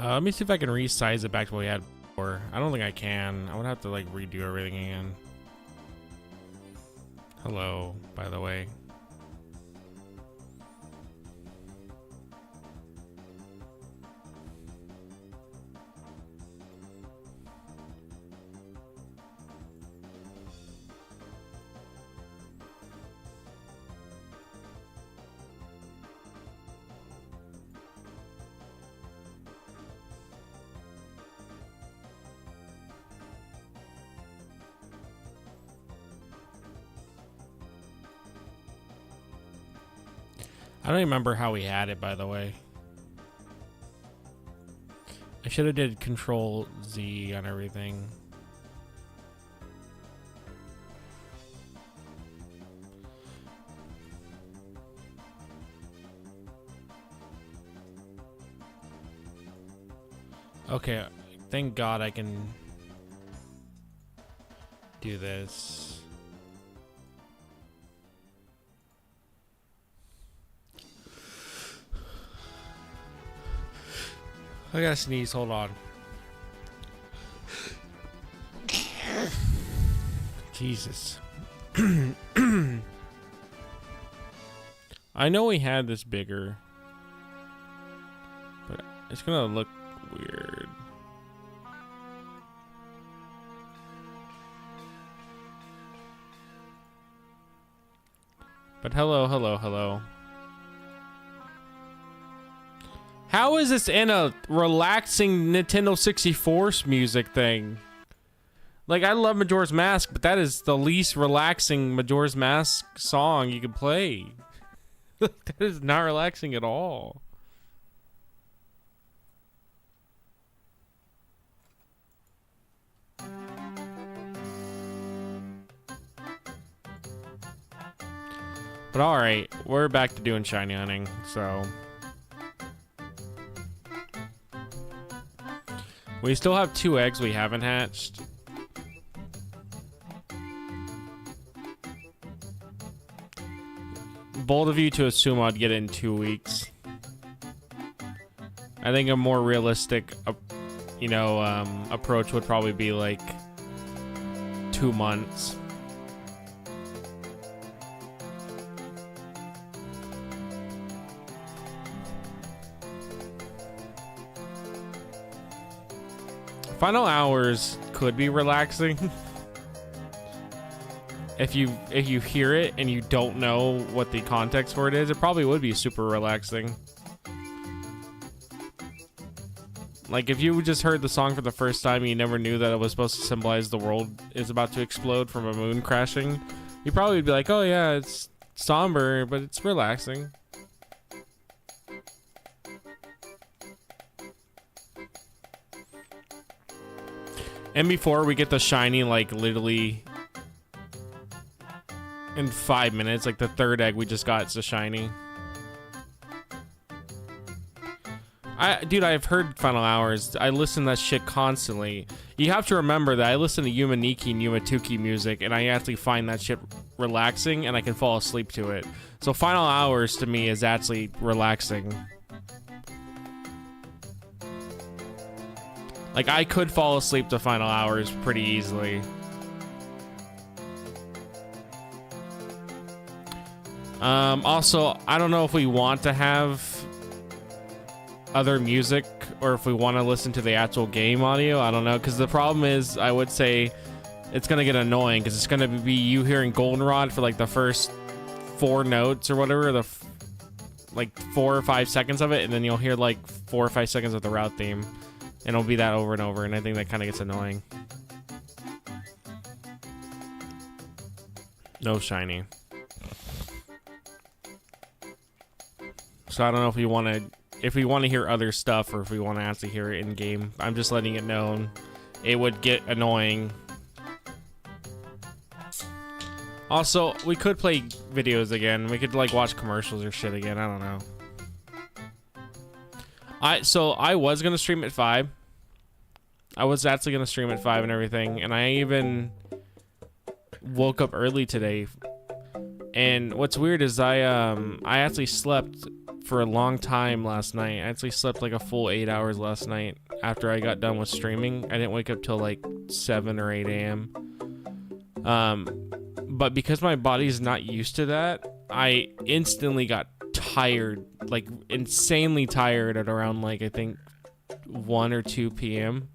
Let me see if I can resize it back to what we had before. I don't think I can. I would have to like redo everything again. Hello, by the way. I don't remember how we had it, by the way. I should have did Control Z on everything. Okay, thank God I can do this. I gotta sneeze, hold on. Jesus. I know we had this bigger, but it's gonna look weird. But hello, hello, hello. How is this in a relaxing Nintendo 64 music thing? Like, I love Majora's Mask, but that is the least relaxing Majora's Mask song you can play. That is not relaxing at all. But alright, we're back to doing shiny hunting, so... We still have 2 eggs we haven't hatched. Bold of you to assume I'd get it in 2 weeks. I think a more realistic, approach would probably be like 2 months. Final hours could be relaxing. If you hear it and you don't know what the context for it is, it probably would be super relaxing. Like if you just heard the song for the first time and you never knew that it was supposed to symbolize the world is about to explode from a moon crashing, you probably would be like, oh yeah, it's somber, but it's relaxing. And before we get the shiny, like literally in 5 minutes, like the 3rd egg we just got, it's a shiny. Dude, I've heard Final Hours. I listen to that shit constantly. You have to remember that I listen to Yumaniki and Yumatuki music, and I actually find that shit relaxing, and I can fall asleep to it. So Final Hours to me is actually relaxing. Like, I could fall asleep to Final Hours pretty easily. Also, I don't know if we want to have other music or if we want to listen to the actual game audio. I don't know, because the problem is, I would say it's going to get annoying because it's going to be you hearing Goldenrod for like the first 4 notes or whatever, like 4 or 5 seconds of it, and then you'll hear like 4 or 5 seconds of the route theme. And it'll be that over and over, and I think that kind of gets annoying. No shiny. So I don't know if we want to hear other stuff or if we want to actually hear it in game. I'm just letting it known. It would get annoying. Also, we could play videos again. We could like watch commercials or shit again. I don't know. So I was gonna stream at 5. I was actually gonna stream at 5 and everything, and I even woke up early today. And what's weird is I actually slept for a long time last night. I actually slept like a full 8 hours last night after I got done with streaming. I didn't wake up till like 7 or 8 a.m. But because my body's not used to that, I instantly got tired, like insanely tired at around like I think 1 or 2 p.m.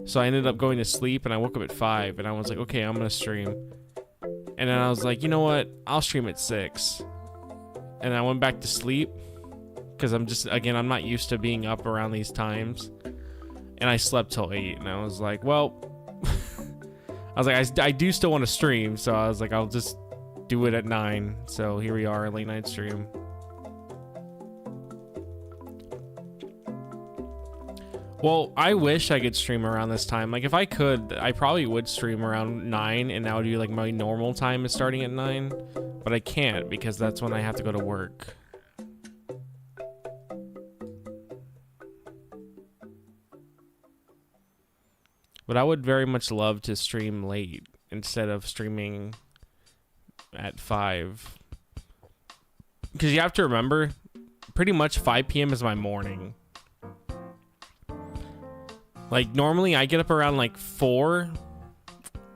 So I ended up going to sleep and I woke up at 5 and I was like, okay, I'm gonna stream. And then I was like, you know what? I'll stream at 6. And I went back to sleep because I'm not used to being up around these times. And I slept till 8 and I was like, well, I was like, I do still want to stream. So I was like, I'll just do it at 9. So here we are, late night stream. Well, I wish I could stream around this time. Like, if I could, I probably would stream around 9, and that would be like my normal time is starting at 9. But I can't because that's when I have to go to work. But I would very much love to stream late instead of streaming at 5. Because you have to remember, pretty much 5 p.m. is my morning. Like, normally I get up around like 4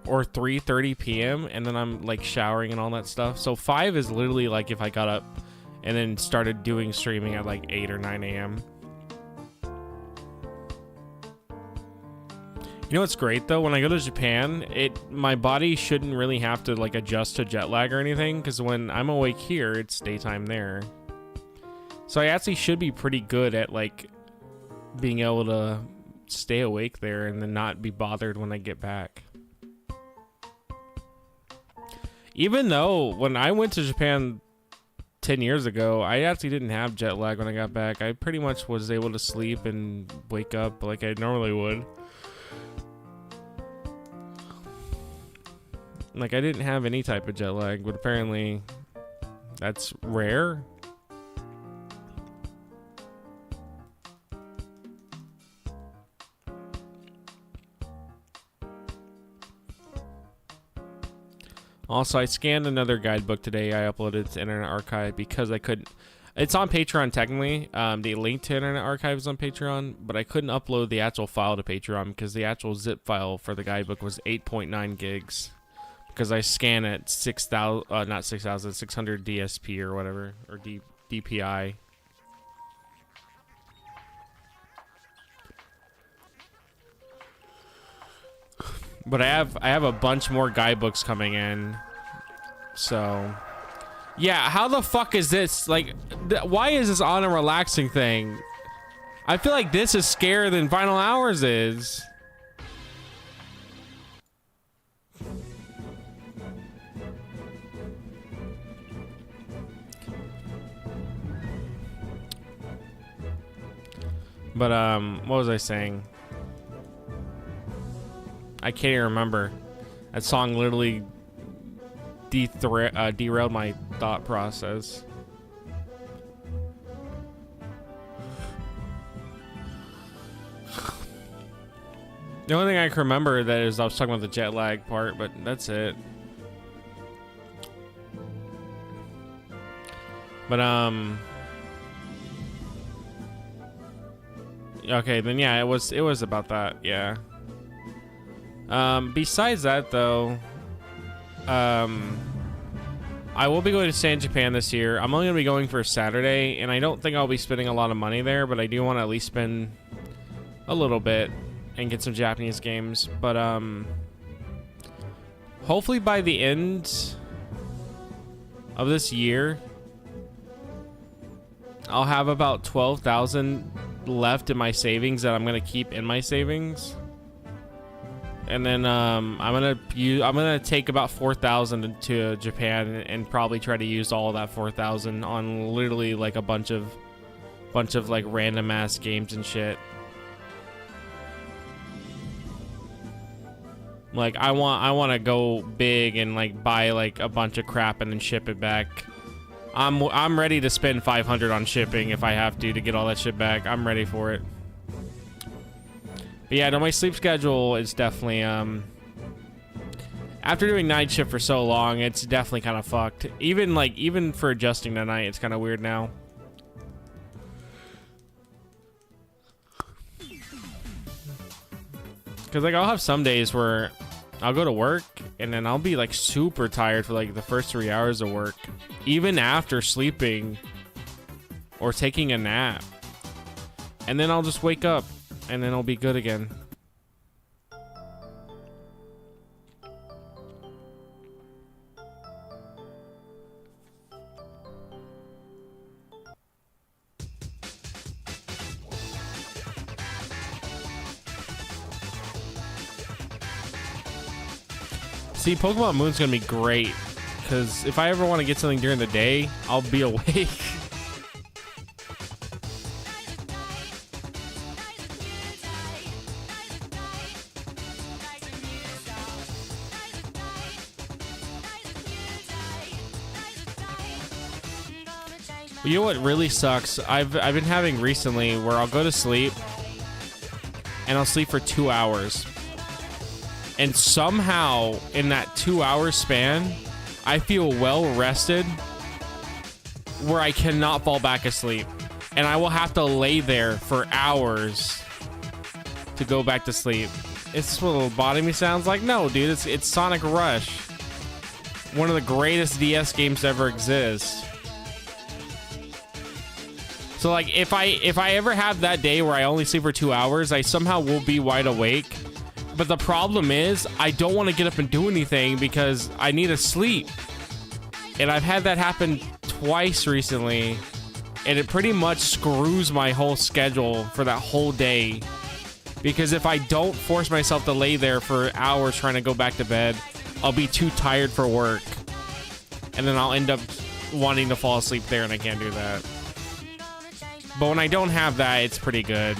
or 3:30 p.m. and then I'm like showering and all that stuff. So 5 is literally like if I got up and then started doing streaming at like 8 or 9 a.m. You know what's great though? When I go to Japan, my body shouldn't really have to like adjust to jet lag or anything, because when I'm awake here, it's daytime there. So I actually should be pretty good at like being able to stay awake there and then not be bothered when I get back. Even though when I went to Japan 10 years ago, I actually didn't have jet lag when I got back. I pretty much was able to sleep and wake up like I normally would. Like, I didn't have any type of jet lag, but apparently that's rare. Also, I scanned another guidebook today. I uploaded to Internet Archive because I couldn't. It's on Patreon technically. The link to Internet Archive is on Patreon, but I couldn't upload the actual file to Patreon because the actual zip file for the guidebook was 8.9 gigs. Because I scan at 6,000, not 6,000, 600 DSP or whatever, or DPI. But I have a bunch more guidebooks coming in, so yeah. How the fuck is this? Like, why is this on a relaxing thing? I feel like this is scarier than Final Hours is. But what was I saying? I can't even remember. That song literally derailed my thought process. The only thing I can remember that is I was talking about the jet lag part, but that's it. But okay, then yeah, it was about that, yeah. Besides that though, I will be going to stay in Japan this year. I'm only gonna be going for a Saturday, and I don't think I'll be spending a lot of money there, but I do want to at least spend a little bit and get some Japanese games. But hopefully by the end of this year, I'll have about 12,000 left in my savings that I'm gonna keep in my savings, and then I'm gonna take about 4,000 to Japan and probably try to use all of that 4,000 on literally like a bunch of like random ass games and shit. Like I want to go big and like buy like a bunch of crap and then ship it back. I'm ready to spend 500 on shipping if I have to get all that shit back. I'm ready for it. But yeah, no, my sleep schedule is definitely after doing night shift for so long, it's definitely kind of fucked. Even for adjusting to night, it's kind of weird now. Cause like I'll have some days where I'll go to work and then I'll be like super tired for like the first 3 hours of work, even after sleeping or taking a nap. And then I'll just wake up and then I'll be good again. See, Pokemon Moon's gonna be great, because if I ever want to get something during the day, I'll be awake. You know what really sucks? I've been having recently where I'll go to sleep and I'll sleep for 2 hours. And somehow in that 2 hour span, I feel well rested where I cannot fall back asleep. And I will have to lay there for hours to go back to sleep. Is this what lobotomy sounds like? No, dude, it's Sonic Rush. One of the greatest DS games to ever exist. So like if I ever have that day where I only sleep for 2 hours, I somehow will be wide awake. But the problem is I don't want to get up and do anything because I need to sleep. And I've had that happen twice recently, and it pretty much screws my whole schedule for that whole day. Because if I don't force myself to lay there for hours trying to go back to bed, I'll be too tired for work. And then I'll end up wanting to fall asleep there, and I can't do that. But when I don't have that, it's pretty good.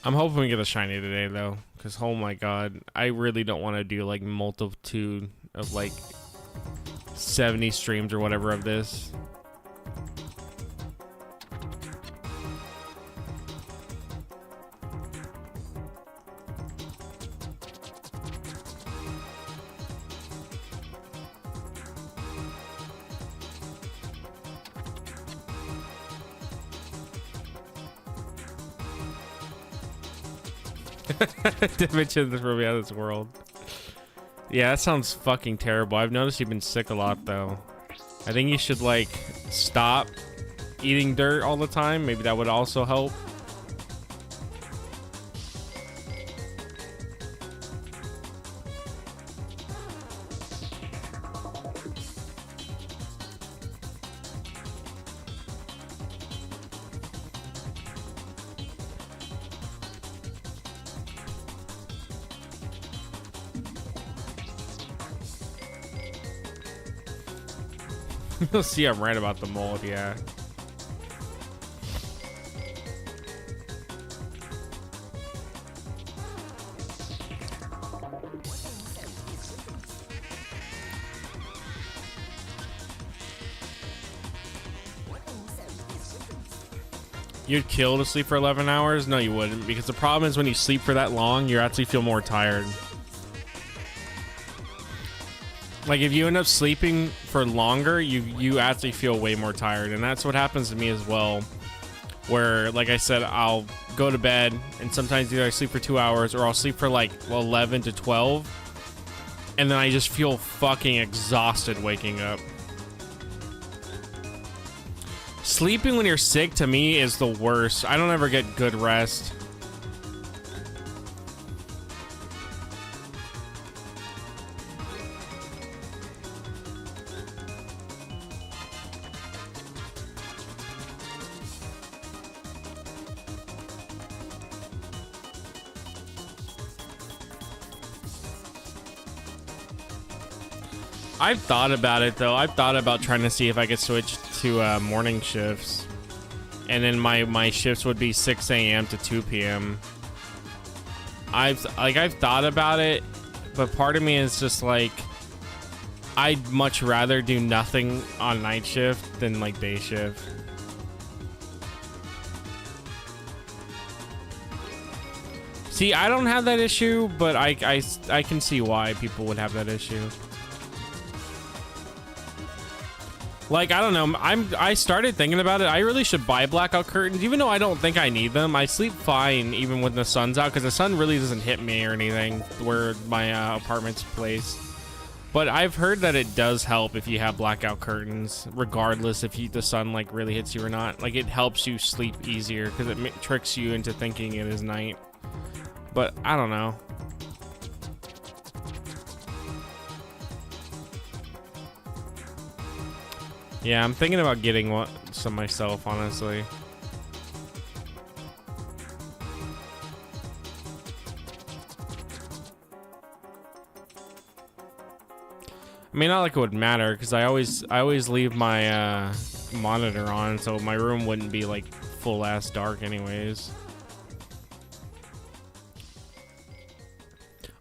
I'm hoping we get a shiny today though, because oh my god, I really don't want to do like multitude of like 70 streams or whatever of this. Dimensions from out of this world. Yeah, that sounds fucking terrible. I've noticed you've been sick a lot though. I think you should like stop eating dirt all the time. Maybe that would also help. You'll see I'm right about the mold, yeah. You'd kill to sleep for 11 hours? No, you wouldn't, because the problem is when you sleep for that long, you actually feel more tired. Like if you end up sleeping for longer, you actually feel way more tired, and that's what happens to me as well. Where, like I said, I'll go to bed, and sometimes either I sleep for 2 hours or I'll sleep for like 11 to 12, and then I just feel fucking exhausted waking up. Sleeping when you're sick to me is the worst. I don't ever get good rest. I've thought about it though. I've thought about trying to see if I could switch to morning shifts, and then my shifts would be 6 a.m. to 2 p.m. I've thought about it, but part of me is just like, I'd much rather do nothing on night shift than like day shift. See, I don't have that issue, but I can see why people would have that issue. Like, I don't know, I started thinking about it. I really should buy blackout curtains, even though I don't think I need them. I sleep fine even when the sun's out, because the sun really doesn't hit me or anything where my apartment's placed. But I've heard that it does help if you have blackout curtains, regardless if the sun like really hits you or not. Like, it helps you sleep easier because it tricks you into thinking it is night. But I don't know. Yeah, I'm thinking about getting some myself, honestly. I mean, not like it would matter, because I always leave my monitor on, so my room wouldn't be like full ass dark anyways.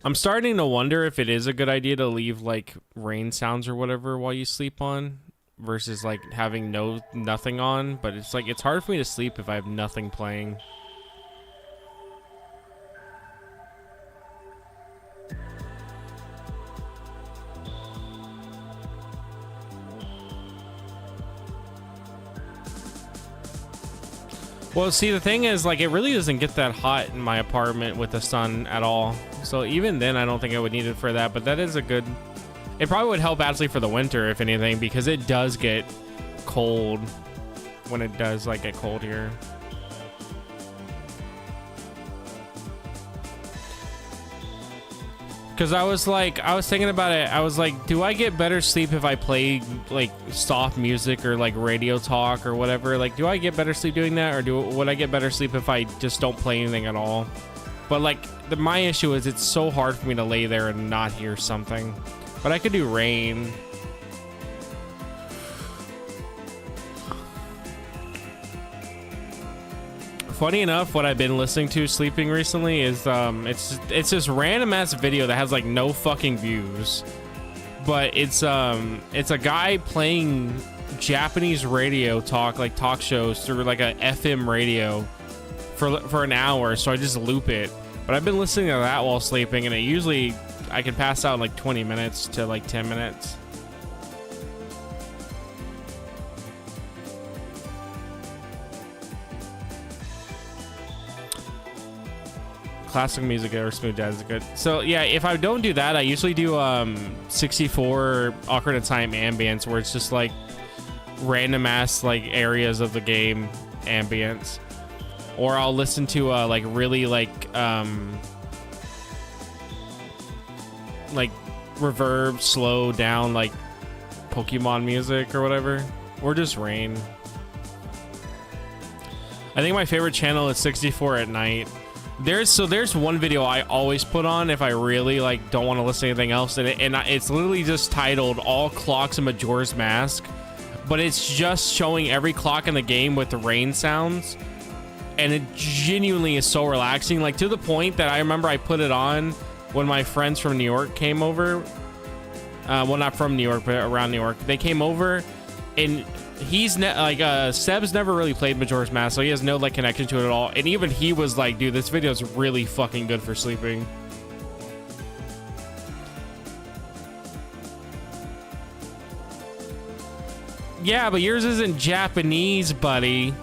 I'm starting to wonder if it is a good idea to leave like rain sounds or whatever while you sleep on, versus like having nothing on. But it's like, it's hard for me to sleep if I have nothing playing. Well, see, the thing is, like, it really doesn't get that hot in my apartment with the sun at all. So even then, I don't think I would need it for that. But that is a good... It probably would help actually for the winter, if anything, because it does get cold when it does, like, get cold here. Because I was thinking about it. I was like, do I get better sleep if I play like soft music or like radio talk or whatever? Like, do I get better sleep doing that, or would I get better sleep if I just don't play anything at all? But like, my issue is it's so hard for me to lay there and not hear something. But I could do rain. Funny enough, what I've been listening to sleeping recently is it's this random ass video that has like no fucking views, but it's a guy playing Japanese radio talk, like talk shows through like a FM radio for an hour. So I just loop it. But I've been listening to that while sleeping, and I can pass out in like 20 minutes to like 10 minutes. Classic music or smooth jazz is good. So yeah, if I don't do that, I usually do 64 Ocarina of Time ambience, where it's just like random ass like areas of the game ambience, or I'll listen to like really like reverb, slow down like Pokemon music or whatever, or just rain. I think my favorite channel is 64 at night. There's one video I always put on if I really like don't want to listen to anything else, and it's literally just titled "All Clocks in Majora's Mask," but it's just showing every clock in the game with the rain sounds, and it genuinely is so relaxing. Like, to the point that I remember I put it on when my friends from New York came over. Well, not from New York, but around New York. They came over, and Seb's never really played Majora's Mask, so he has no like connection to it at all. And even he was like, dude, this video is really fucking good for sleeping. Yeah, but yours isn't Japanese, buddy.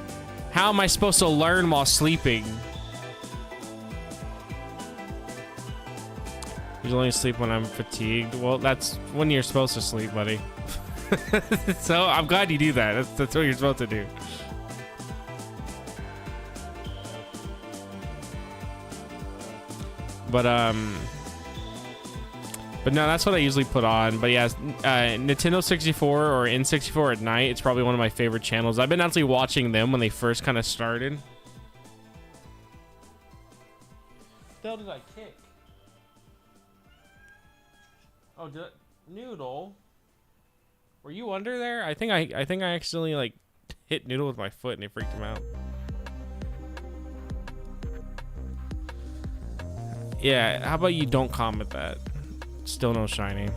How am I supposed to learn while sleeping? You only sleep when I'm fatigued. Well, that's when you're supposed to sleep, buddy. So I'm glad you do that. That's what you're supposed to do. But no, that's what I usually put on. But yeah, Nintendo 64 or N64 at night, it's probably one of my favorite channels. I've been actually watching them when they first kind of started. What the hell did I kick? Oh, Noodle. Were you under there? I think I accidentally like hit Noodle with my foot and it freaked him out. Yeah, how about you don't comment that? Still no shiny.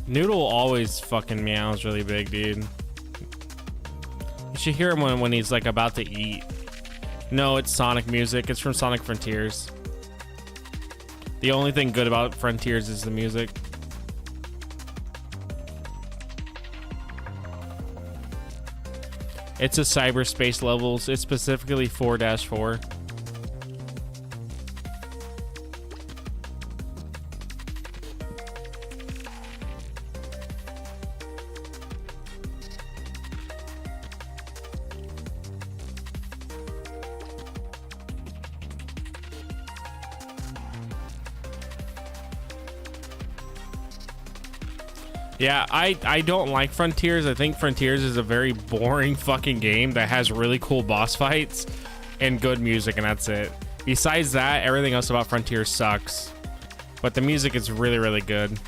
Noodle always fucking meows really big, dude. You should hear him when he's like about to eat. No, it's Sonic music. It's from Sonic Frontiers. The only thing good about Frontiers is the music. It's a cyberspace levels. It's specifically 4-4. Yeah, I don't like Frontiers. I think Frontiers is a very boring fucking game that has really cool boss fights and good music, and that's it. Besides that, everything else about Frontiers sucks. But the music is really, really good.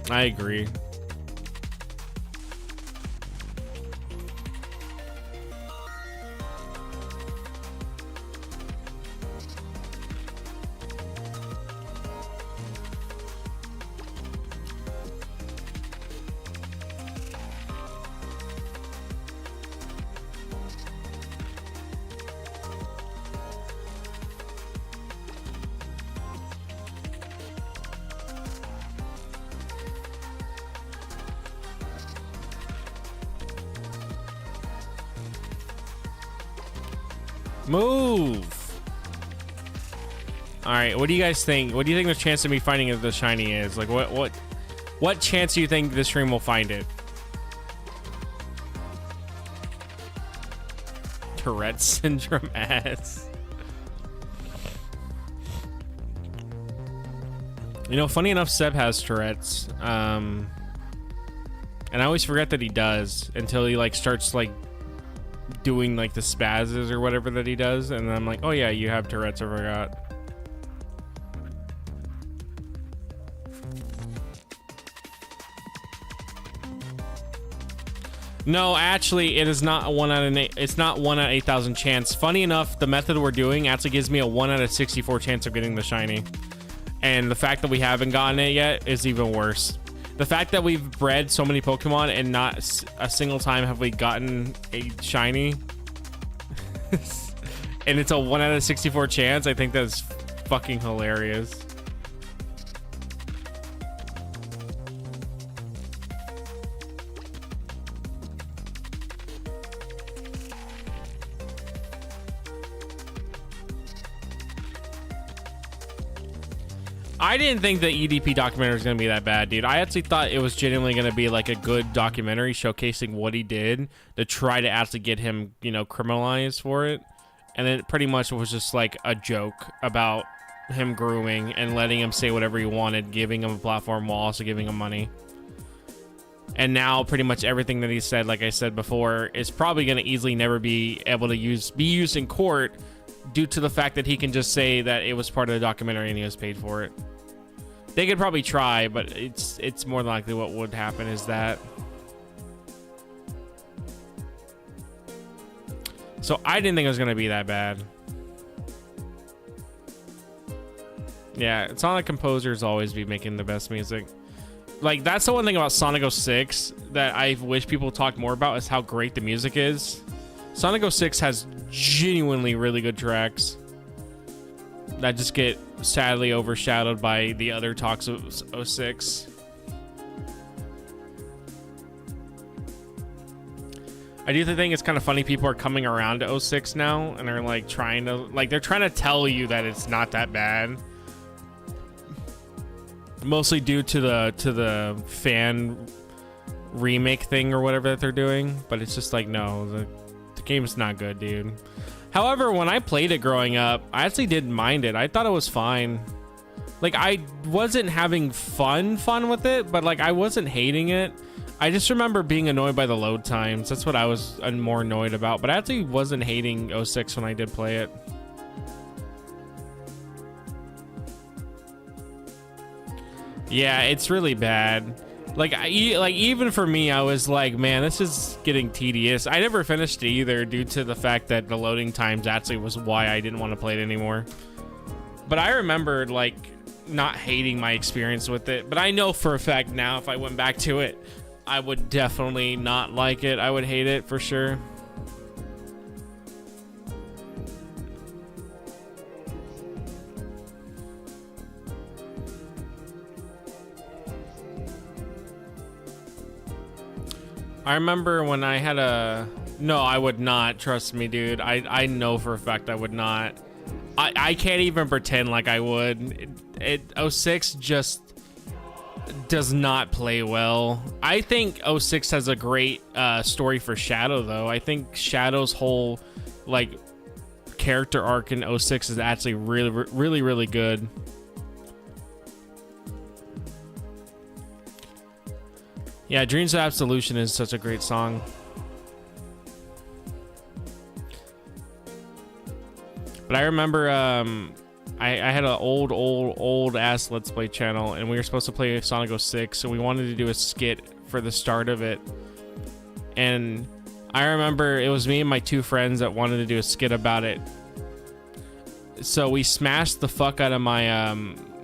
I agree. Move. All right, what do you guys think? What do you think the chance of me finding the shiny is? Like, what chance do you think this stream will find it? Tourette syndrome ass. You know, funny enough, Seb has Tourette's, and I always forget that he does until he like starts like doing like the spazzes or whatever that he does, and then I'm like, oh yeah, you have Tourette's. I forgot. No, actually, it is not a 1 out of 8. It's not 1 out of 8,000 chance. Funny enough, the method we're doing actually gives me a 1 out of 64 chance of getting the shiny, and the fact that we haven't gotten it yet is even worse. The fact that we've bred so many Pokemon and not a single time have we gotten a shiny, and it's a 1 out of 64 chance, I think that's fucking hilarious. I didn't think the EDP documentary was going to be that bad, dude. I actually thought it was genuinely going to be like a good documentary showcasing what he did to try to actually get him, you know, criminalized for it. And then it pretty much was just like a joke about him grooming and letting him say whatever he wanted, giving him a platform while also giving him money. And now pretty much everything that he said, like I said before, is probably going to easily never be able to be used in court due to the fact that he can just say that it was part of the documentary and he was paid for it. They could probably try, but it's more than likely what would happen is that. So I didn't think it was going to be that bad. Yeah, it's not like composers always be making the best music. Like, that's the one thing about Sonic 06 that I wish people talked more about, is how great the music is. Sonic 06 has genuinely really good tracks that just get sadly overshadowed by the other talks of 06. I do think it's kind of funny people are coming around to 06 now and are like trying to tell you that it's not that bad. Mostly due to the fan remake thing or whatever that they're doing, but it's just like, no, the game's not good, dude. However, when I played it growing up, I actually didn't mind it. I thought it was fine. Like, I wasn't having fun with it, but like I wasn't hating it. I just remember being annoyed by the load times. That's what I was more annoyed about, but I actually wasn't hating 06 when I did play it. Yeah, it's really bad. Like even for me, I was like, man, this is getting tedious. I never finished it either due to the fact that the loading times actually was why I didn't want to play it anymore. But I remembered like not hating my experience with it. But I know for a fact now if I went back to it, I would definitely not like it. I would hate it for sure. I remember when I had a... No, I would not. Trust me, dude. I know for a fact I would not. I can't even pretend like I would. 06 just does not play well. I think 06 has a great story for Shadow, though. I think Shadow's whole, like, character arc in 06 is actually really good. Yeah, Dreams of Absolution is such a great song. But I remember I had an old ass Let's Play channel, and we were supposed to play Sonic 06, so we wanted to do a skit for the start of it. And I remember it was me and my two friends that wanted to do a skit about it. So we smashed the fuck out of my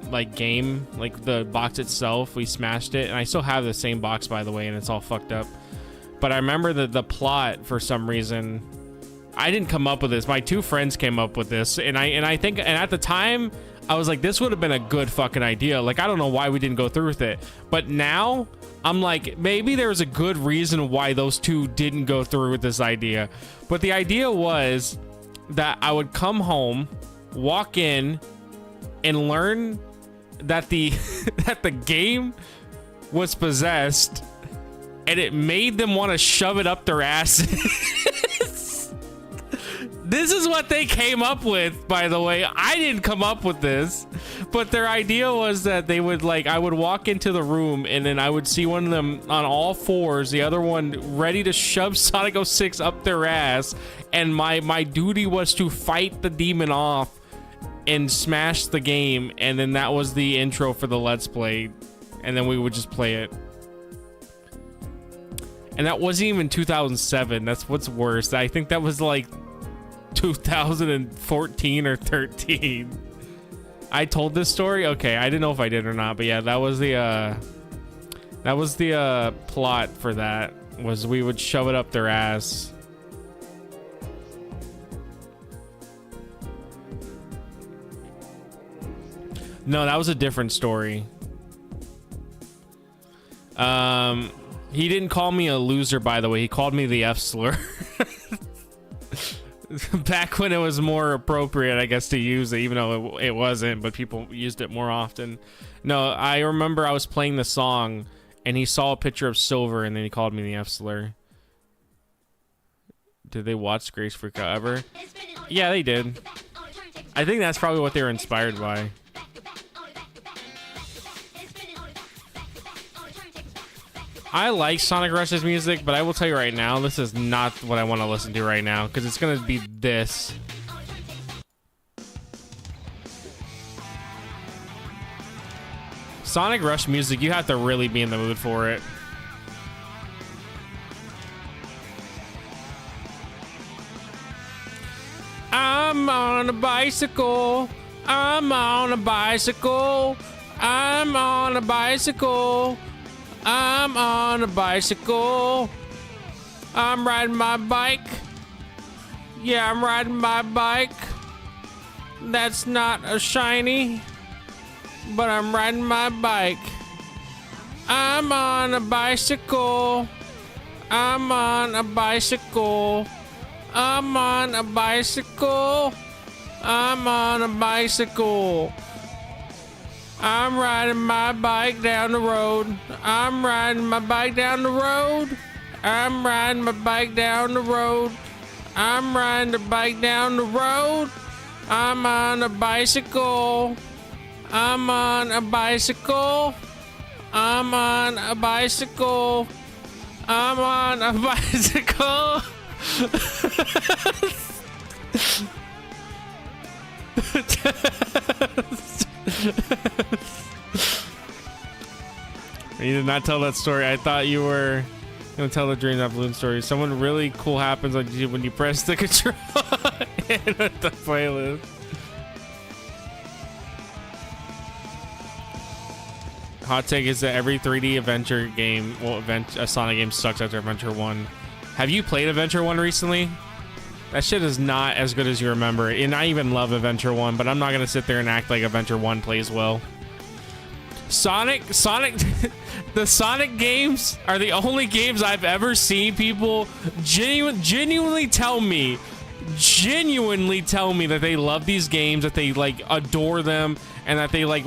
like game, like the box itself. We smashed it, and I still have the same box, by the way, and it's all fucked up. But I remember the plot, for some reason, I didn't come up with this. My two friends came up with this, and I think at the time I was like, this would have been a good fucking idea. Like, I don't know why we didn't go through with it, but now I'm like, maybe there was a good reason why those two didn't go through with this idea. But the idea was that I would come home, walk in, and learn that the that the game was possessed, and it made them want to shove it up their asses. This is what they came up with, by the way. I didn't come up with this, but their idea was that they would, like, I would walk into the room, and then I would see one of them on all fours, the other one ready to shove Sonic 06 up their ass, and my duty was to fight the demon off and smash the game, and then that was the intro for the Let's Play, and then we would just play it. And that wasn't even 2007. That's what's worse. I think that was like 2014 or 13. I told this story? Okay, I didn't know if I did or not, but yeah, that was the plot for that, was we would shove it up their ass. No, that was a different story. He didn't call me a loser, by the way. He called me the F slur. Back when it was more appropriate, I guess, to use it, even though it wasn't, but people used it more often. No, I remember I was playing the song, and he saw a picture of Silver, and then he called me the F slur. Did they watch Grace Freak Out ever? Yeah, they did. I think that's probably what they were inspired by. I like Sonic Rush's music, but I will tell you right now, this is not what I want to listen to right now, because it's going to be this. Sonic Rush music, you have to really be in the mood for it. I'm on a bicycle. I'm on a bicycle. I'm on a bicycle. I'm on a bicycle. I'm riding my bike. Yeah, I'm riding my bike. That's not a shiny, but I'm riding my bike. I'm on a bicycle. I'm on a bicycle. I'm on a bicycle. I'm on a bicycle. I'm riding my bike down the road. I'm riding my bike down the road. I'm riding my bike down the road. I'm riding the bike down the road. I'm on a bicycle. I'm on a bicycle. I'm on a bicycle. I'm on a bicycle. You did not tell that story. I thought you were gonna tell the Dreams Not Balloon story. Someone really cool happens when you press the control in the playlist. Hot take is that every 3D adventure game, well, a Sonic game sucks after Adventure 1. Have you played Adventure 1 recently? That shit is not as good as you remember. And I even love Adventure 1, but I'm not gonna sit there and act like Adventure 1 plays well. Sonic, the Sonic games are the only games I've ever seen people genuinely tell me that they love these games, that they like adore them, and that they like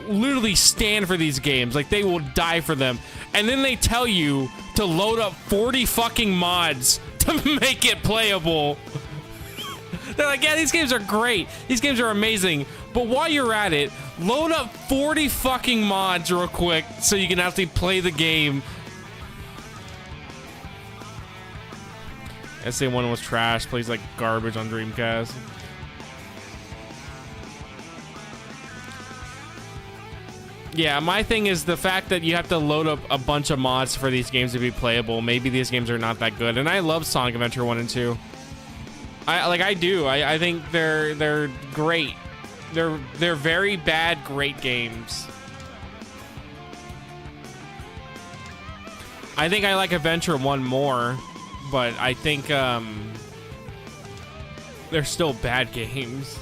literally stand for these games, like they will die for them, and then they tell you to load up 40 fucking mods to make it playable. They're like, yeah, these games are great, these games are amazing, but while you're at it, load up 40 fucking mods real quick so you can actually play the game. SA1 was trash, plays like garbage on Dreamcast. Yeah, my thing is the fact that you have to load up a bunch of mods for these games to be playable. Maybe these games are not that good, and I love Sonic Adventure 1 and 2. I think they're great. They're very bad, great games. I think I like Adventure 1 more, but I think they're still bad games.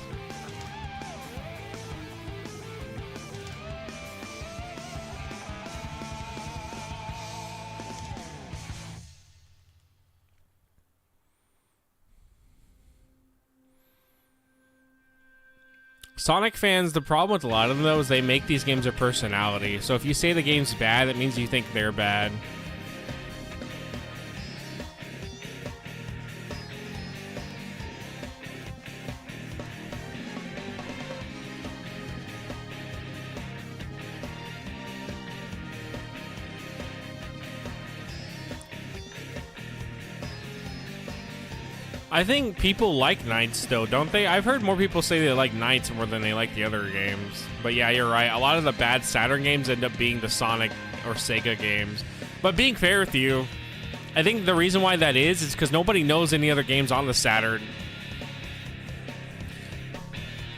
Sonic fans, the problem with a lot of them, though, is they make these games a personality. So if you say the game's bad, that means you think they're bad. I think people like Knights, though, don't they? I've heard more people say they like Knights more than they like the other games. But yeah, you're right. A lot of the bad Saturn games end up being the Sonic or Sega games. But being fair with you, I think the reason why that is because nobody knows any other games on the Saturn.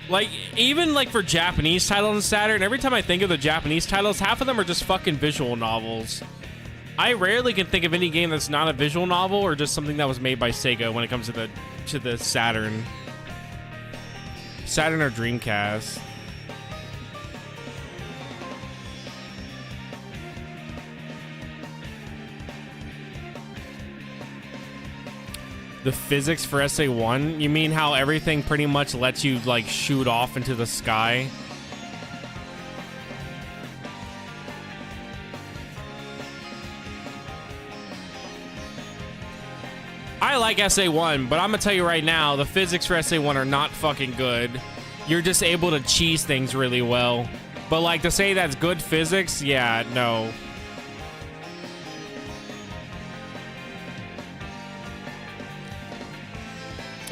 Like, even like for Japanese titles on the Saturn, every time I think of the Japanese titles, half of them are just fucking visual novels. I rarely can think of any game that's not a visual novel or just something that was made by Sega when it comes to the Saturn. Saturn or Dreamcast. The physics for SA1? You mean how everything pretty much lets you like shoot off into the sky? I like SA1, but I'm gonna tell you right now, the physics for SA1 are not fucking good. You're just able to cheese things really well. But like to say that's good physics, yeah, no.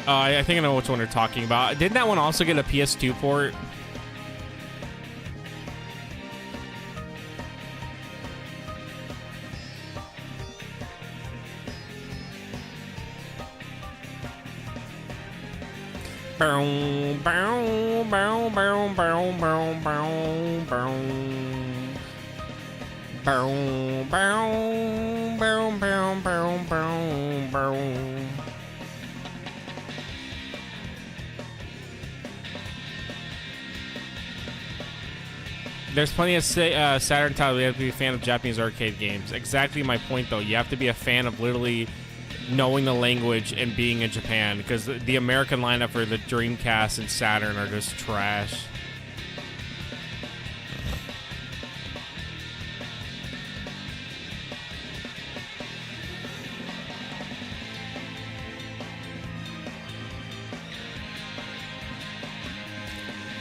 I think I know which one you're talking about. Didn't that one also get a PS2 port? Bow, bow, bow, bow, bow, bow, bow, bow. Bow, bow, bow, bow, bow, bow, bow. There's plenty of Saturn titles. You have to be a fan of Japanese arcade games. Exactly my point, though. You have to be a fan of literally knowing the language and being in Japan, because the American lineup for the Dreamcast and Saturn are just trash.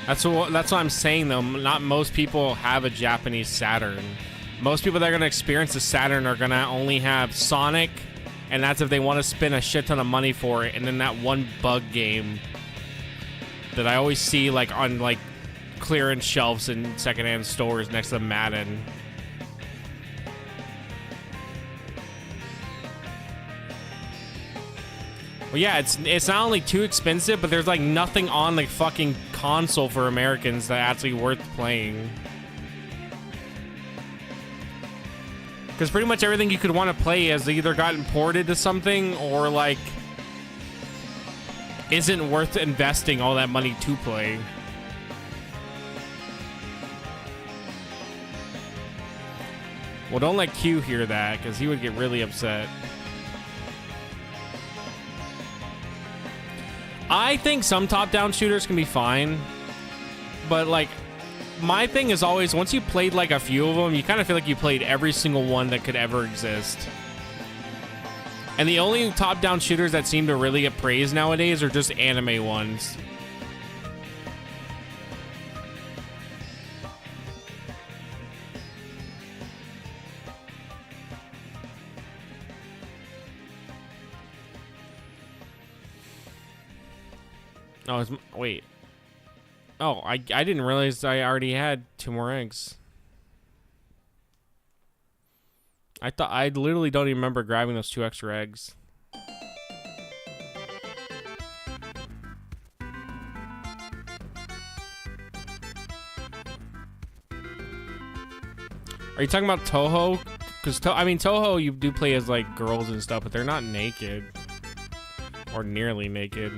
That's what I'm saying, though. Not most people have a Japanese Saturn. Most people that are going to experience the Saturn are going to only have Sonic, and that's if they want to spend a shit ton of money for it, and then that one bug game that I always see like on like clearance shelves in secondhand stores next to Madden. Well, yeah, it's not only too expensive, but there's like nothing on the fucking console for Americans that actually worth playing. Because pretty much everything you could want to play has either gotten ported to something or like isn't worth investing all that money to play. Well, don't let Q hear that, because he would get really upset. I think some top-down shooters can be fine, but like my thing is always, once you played like a few of them, you kind of feel like you played every single one that could ever exist. And the only top-down shooters that seem to really get praised nowadays are just anime ones. Oh, wait. Oh, I didn't realize I already had 2 more eggs. I literally don't even remember grabbing those 2 extra eggs. Are you talking about Toho? Because I mean, Toho, you do play as like girls and stuff, but they're not naked or nearly naked.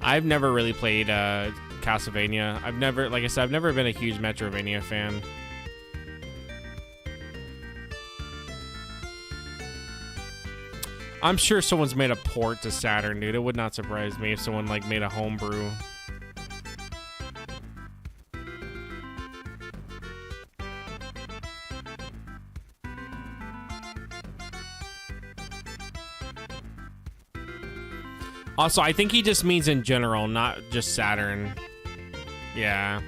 I've never really played Castlevania. Like I said, I've never been a huge Metroidvania fan. I'm sure someone's made a port to Saturn, dude. It would not surprise me if someone like made a homebrew. Also, I think he just means in general, not just Saturn. Yeah.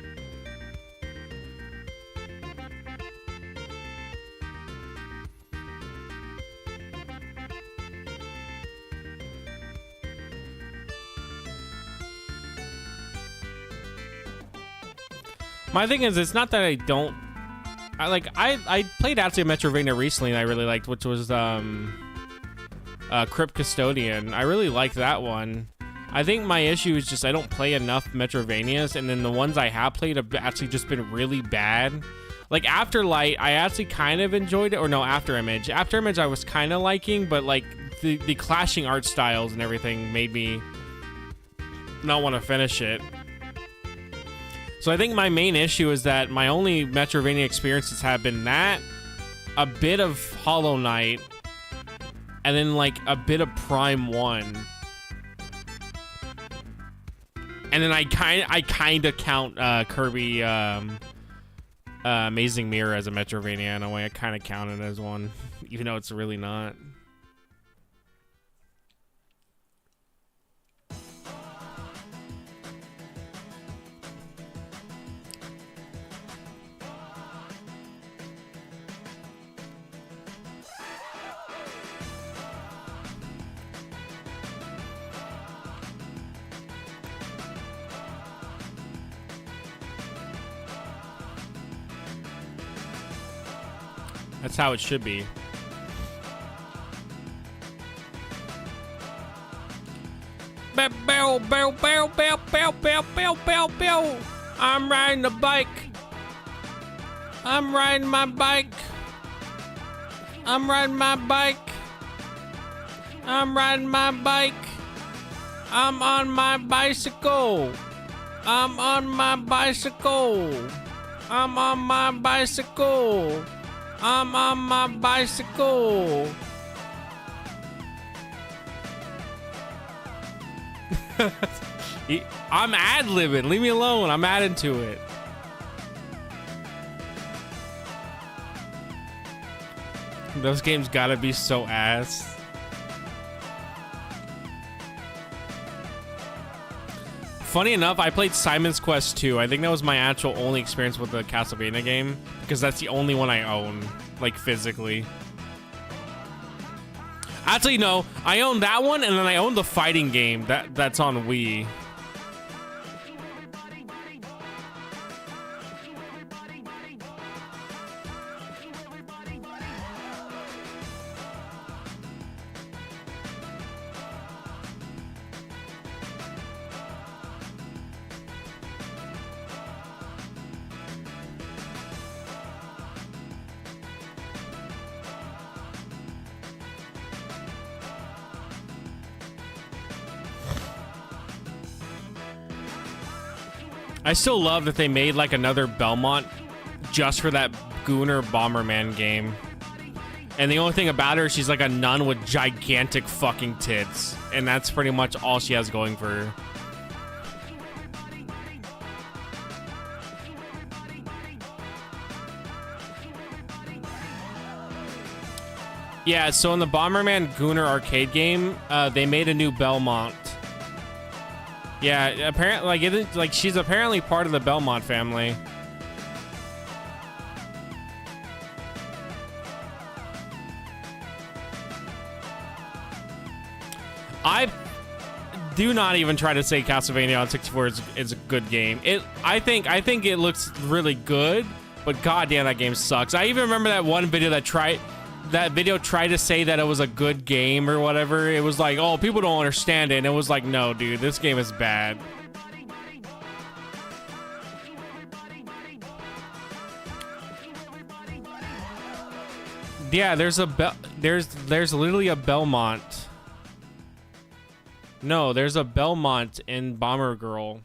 My thing is, it's not that I don't... I played actually a Metroidvania recently that I really liked, which was Crypt Custodian. I really liked that one. I think my issue is just I don't play enough Metroidvanias, and then the ones I have played have actually just been really bad. Like Afterlight, I actually kind of enjoyed it, or no, Afterimage. Afterimage I was kind of liking, but like the clashing art styles and everything made me not want to finish it. So I think my main issue is that my only Metroidvania experiences have been that, a bit of Hollow Knight, and then like a bit of Prime 1. And then I kind of count Kirby Amazing Mirror as a Metroidvania in a way. I kind of count it as one, even though it's really not. That's how it should be. Bow, bow, bow, bow, bow, bow, bow, bow, bow. I'm riding the bike. I'm riding my bike. I'm riding my bike. I'm riding my bike. I'm on my bicycle. I'm on my bicycle. I'm on my bicycle. I'm on my bicycle. I'm ad-libbing. Leave me alone. I'm adding to it. Those games gotta be so ass. Funny enough, I played Simon's Quest 2. I think that was my actual only experience with the Castlevania game because that's the only one I own, like physically. Actually, no, I own that one, and then I own the fighting game that's on Wii. I still love that they made like another Belmont just for that Gooner Bomberman game. And the only thing about her, she's like a nun with gigantic fucking tits. And that's pretty much all she has going for her. Yeah, so in the Bomberman Gooner arcade game, they made a new Belmont. Yeah, apparently, like she's apparently part of the Belmont family. I do not even try to say Castlevania on 64 is a good game. I think it looks really good, but goddamn, that game sucks. I even remember that one video tried to say that it was a good game or whatever. It was like, oh, people don't understand it. And it was like, no, dude, this game is bad. Yeah, there's literally a Belmont. No, there's a Belmont in Bomber Girl.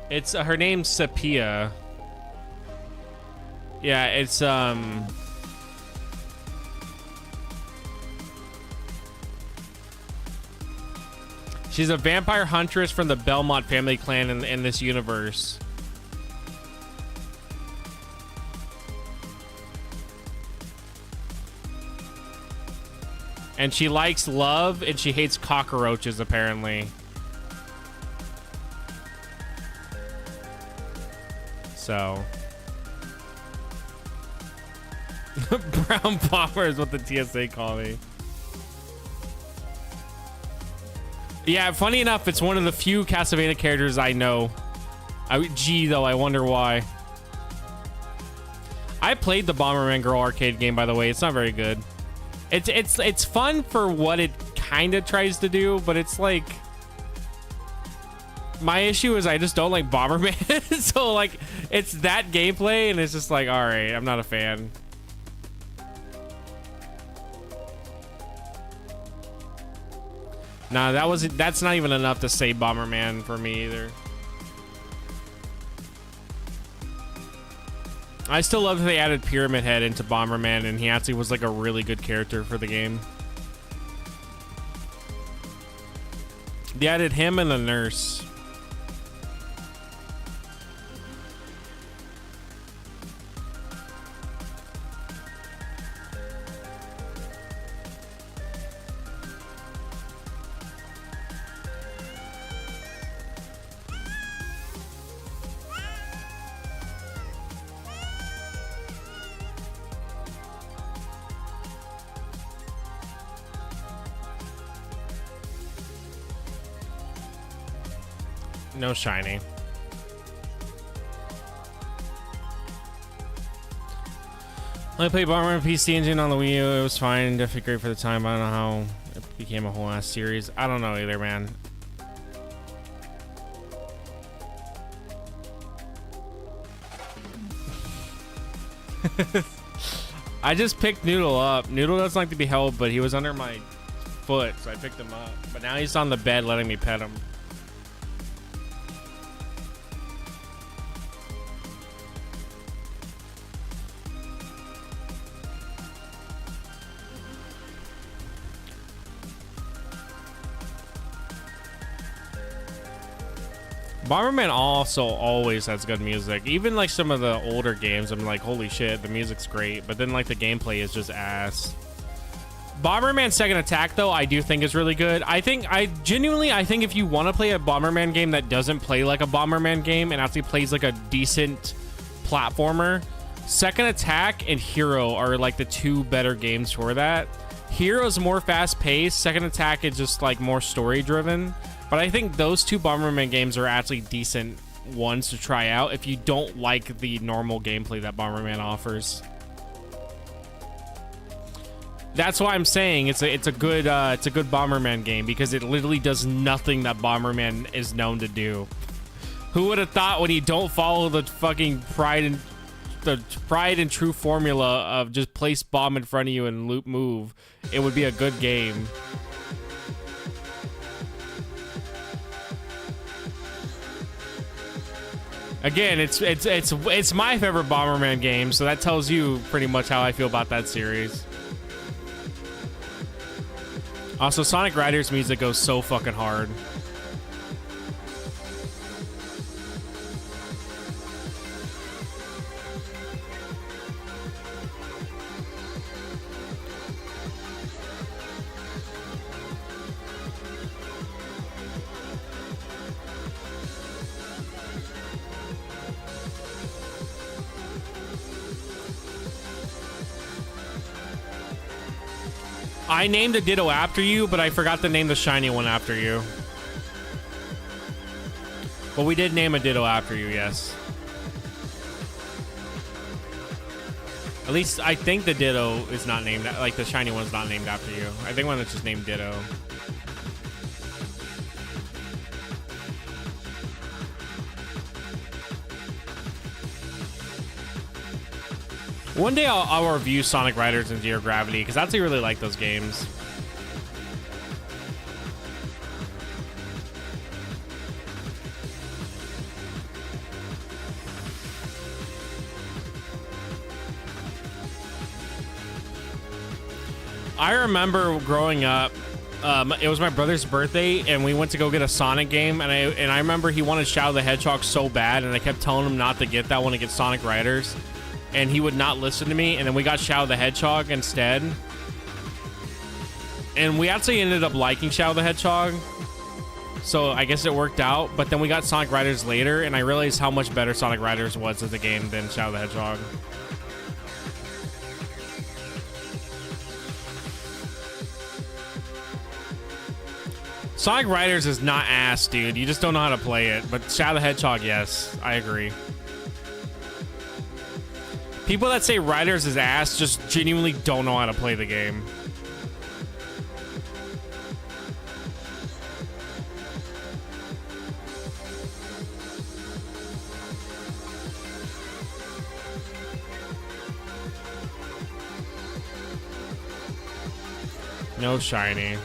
It's her name's Sepia. Yeah, it's she's a vampire huntress from the Belmont family clan in this universe. And she likes love and she hates cockroaches apparently. So Brown Bomber is what the TSA call me. Yeah, funny enough, it's one of the few Castlevania characters I know. Gee, though, I wonder why. I played the Bomberman Girl arcade game, by the way. It's not very good. It's fun for what it kind of tries to do, but it's like... My issue is I just don't like Bomberman. So, like, it's that gameplay, and it's just like, alright, I'm not a fan. Nah, that's not even enough to say Bomberman for me either. I still love that they added Pyramid Head into Bomberman, and he actually was like a really good character for the game. They added him and the nurse. No shiny. I played Bomberman PC Engine on the Wii U. It was fine, definitely great for the time. I don't know how it became a whole ass series. I don't know either, man. I just picked Noodle up. Noodle doesn't like to be held, but he was under my foot, so I picked him up. But now he's on the bed letting me pet him. Bomberman also always has good music. Even like some of the older games, I'm like, holy shit, the music's great. But then like the gameplay is just ass. Bomberman Second Attack though, I do think is really good. I genuinely think if you want to play a Bomberman game that doesn't play like a Bomberman game and actually plays like a decent platformer, Second Attack and Hero are like the two better games for that. Hero's more fast paced. Second Attack is just like more story driven. But I think those two Bomberman games are actually decent ones to try out if you don't like the normal gameplay that Bomberman offers. That's why I'm saying it's a good Bomberman game, because it literally does nothing that Bomberman is known to do. Who would have thought, when you don't follow the fucking tried and true formula of just place bomb in front of you and loop move, it would be a good game. Again, it's my favorite Bomberman game, so that tells you pretty much how I feel about that series. Also, Sonic Riders music goes so fucking hard. I named a Ditto after you, but I forgot to name the shiny one after you. But we did name a Ditto after you, yes. At least I think the Ditto is not named, like the shiny one's not named after you. I think one is just named Ditto. One day I'll review Sonic Riders and Zero Gravity, because I actually really like those games. I remember growing up, it was my brother's birthday, and we went to go get a Sonic game, and I remember he wanted Shadow the Hedgehog so bad, and I kept telling him not to get that one, to get Sonic Riders. And he would not listen to me, and then we got Shadow the Hedgehog instead. And we actually ended up liking Shadow the Hedgehog, so I guess it worked out. But then we got Sonic Riders later, and I realized how much better Sonic Riders was as a game than Shadow the Hedgehog. Sonic Riders is not ass, dude. You just don't know how to play it. But Shadow the Hedgehog, yes, I agree. People that say Riders is ass just genuinely don't know how to play the game. No shiny.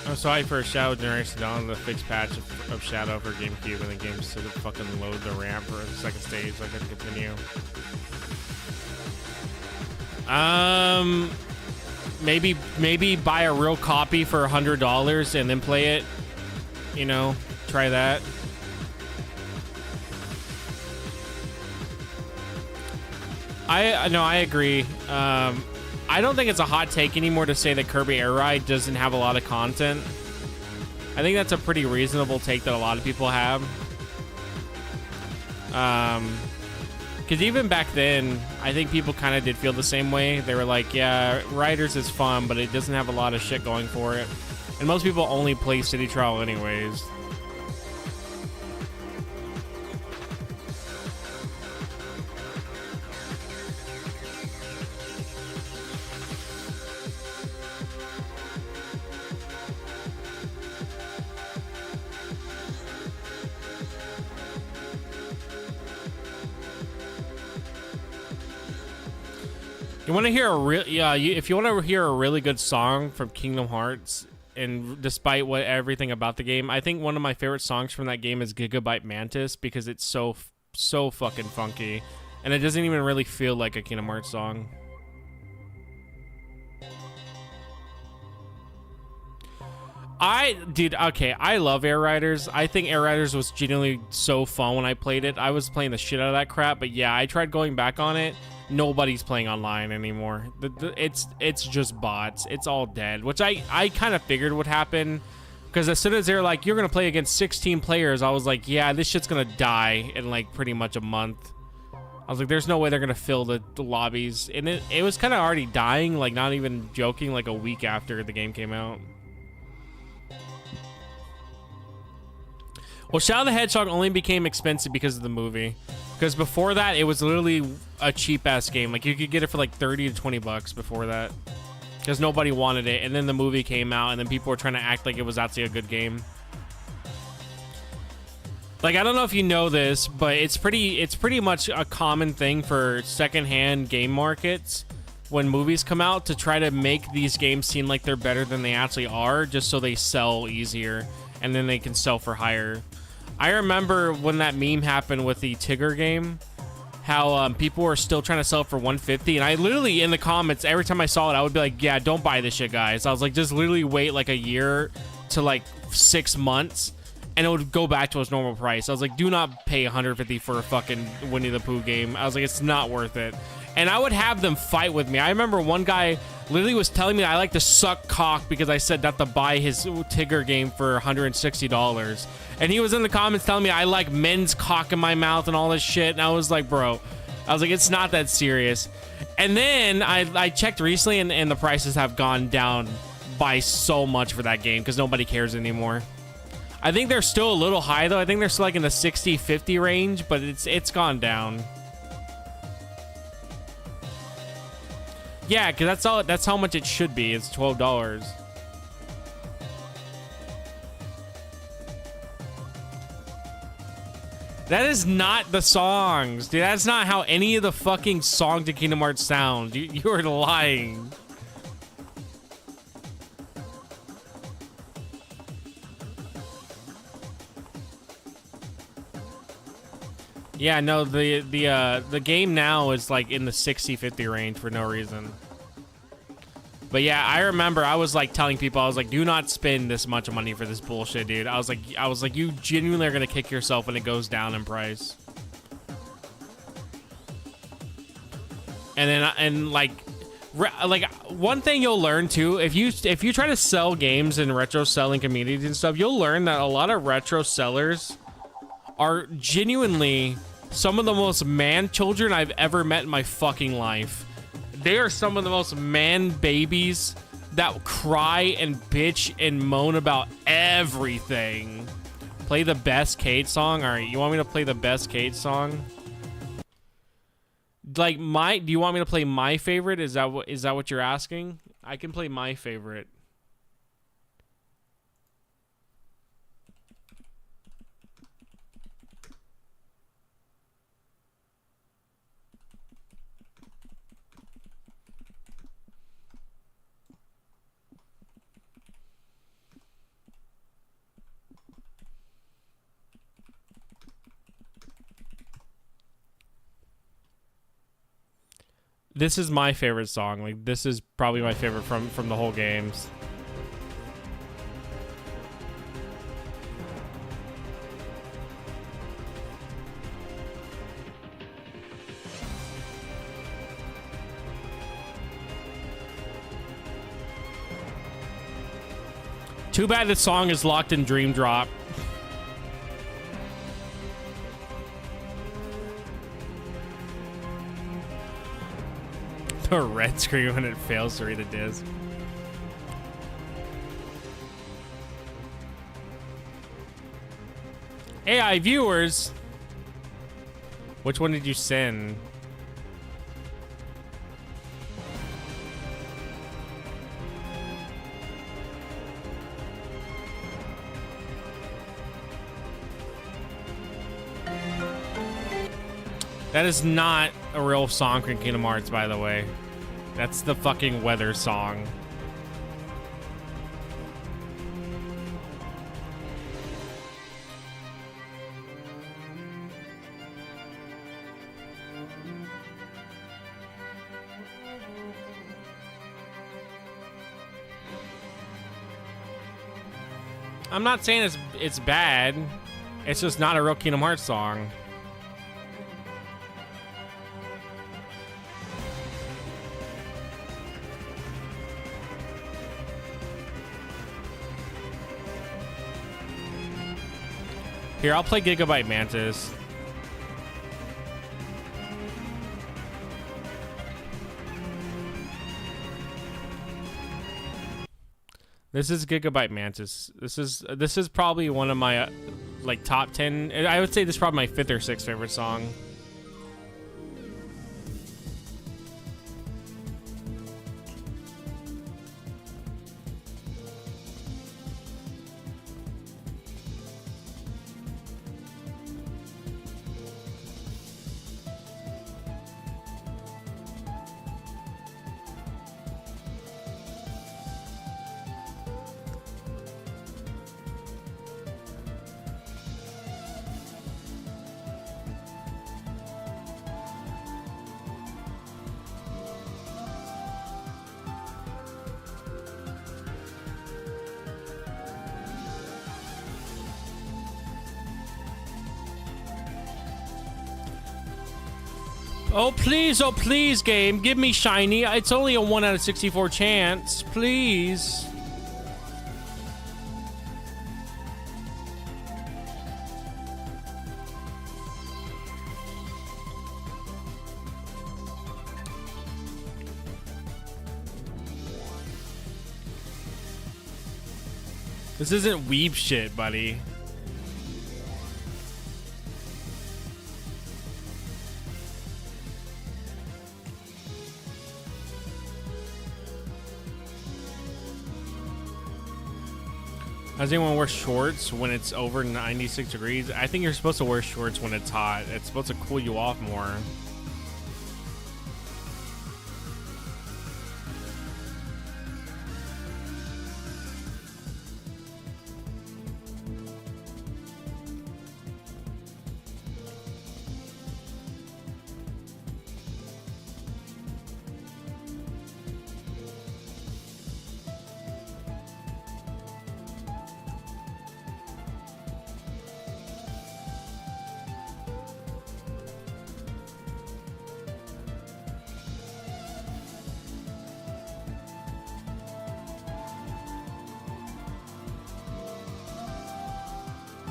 I'm sorry for Shadow Generation down the fixed patch of Shadow for GameCube, and the game still fucking load the ramp for the second stage so I couldn't continue. Maybe buy a real copy for $100 and then play it. You know, try that. I agree. I don't think it's a hot take anymore to say that Kirby Air Ride doesn't have a lot of content. I think that's a pretty reasonable take that a lot of people have. Because even back then, I think people kind of did feel the same way. They were like, yeah, Riders is fun, but it doesn't have a lot of shit going for it. And most people only play City Trial anyways. You want to hear a real, if you want to hear a really good song from Kingdom Hearts, and despite what everything about the game, I think one of my favorite songs from that game is Gigabyte Mantis, because it's so fucking funky, and it doesn't even really feel like a Kingdom Hearts song. Dude, okay, I love Air Riders. I think Air Riders was genuinely so fun when I played it. I was playing the shit out of that crap, but yeah, I tried going back on it. Nobody's playing online anymore. It's just bots. It's all dead, which I kind of figured would happen, because as soon as they're like, you're gonna play against 16 players, I was like, yeah, this shit's gonna die in like pretty much a month. I was like, there's no way they're gonna fill the lobbies, and it was kind of already dying, like not even joking, like a week after the game came out. Well, Shadow the Hedgehog only became expensive because of the movie. Because before that, it was literally a cheap-ass game. Like, you could get it for like 30 to 20 bucks before that. Because nobody wanted it. And then the movie came out, and then people were trying to act like it was actually a good game. Like, I don't know if you know this, but it's pretty much a common thing for secondhand game markets when movies come out to try to make these games seem like they're better than they actually are, just so they sell easier, and then they can sell for higher. I remember when that meme happened with the Tigger game, how people were still trying to sell it for $150, and I literally, in the comments, every time I saw it, I would be like, yeah, don't buy this shit, guys. I was like, just literally wait like a year to like 6 months, and it would go back to its normal price. I was like, do not pay $150 for a fucking Winnie the Pooh game. I was like, it's not worth it. And I would have them fight with me. I remember one guy literally was telling me I like to suck cock because I said not to buy his Tigger game for $160. And he was in the comments telling me I like men's cock in my mouth and all this shit. And I was like, bro, I was like, it's not that serious. And then I checked recently, and the prices have gone down by so much for that game because nobody cares anymore. I think they're still a little high, though. I think they're still like in the 60-50 range, but it's gone down. Yeah, because that's how much it should be. It's $12. That is not the songs, dude. That's not how any of the fucking songs in Kingdom Hearts sound. You are lying. Yeah, no, the game now is like in the 60-50 range for no reason. But yeah, I remember I was like telling people, I was like, do not spend this much money for this bullshit, dude. I was like, you genuinely are gonna kick yourself when it goes down in price. And then like one thing you'll learn too, if you try to sell games in retro selling communities and stuff, you'll learn that a lot of retro sellers are genuinely some of the most man children I've ever met in my fucking life. They are some of the most man babies that cry and bitch and moan about everything. Play the best Cade song? All right, you want me to play the best Cade song? Like do you want me to play my favorite? Is that what you're asking? I can play my favorite. This is my favorite song. Like, this is probably my favorite from the whole games. Too bad this song is locked in Dream Drop. a red screen when it fails to read a disc. AI viewers, which one did you send? That is not a real song from Kingdom Hearts, by the way. That's the fucking weather song. I'm not saying it's bad. It's just not a real Kingdom Hearts song. Here, I'll play Gigabyte Mantis. This is Gigabyte Mantis. This is probably one of my like top 10. I would say this is probably my 5th or 6th favorite song. Oh please, game, give me shiny. It's only a 1 out of 64 chance, please. This isn't weeb shit, buddy. Does anyone wear shorts when it's over 96 degrees? I think you're supposed to wear shorts when it's hot. It's supposed to cool you off more.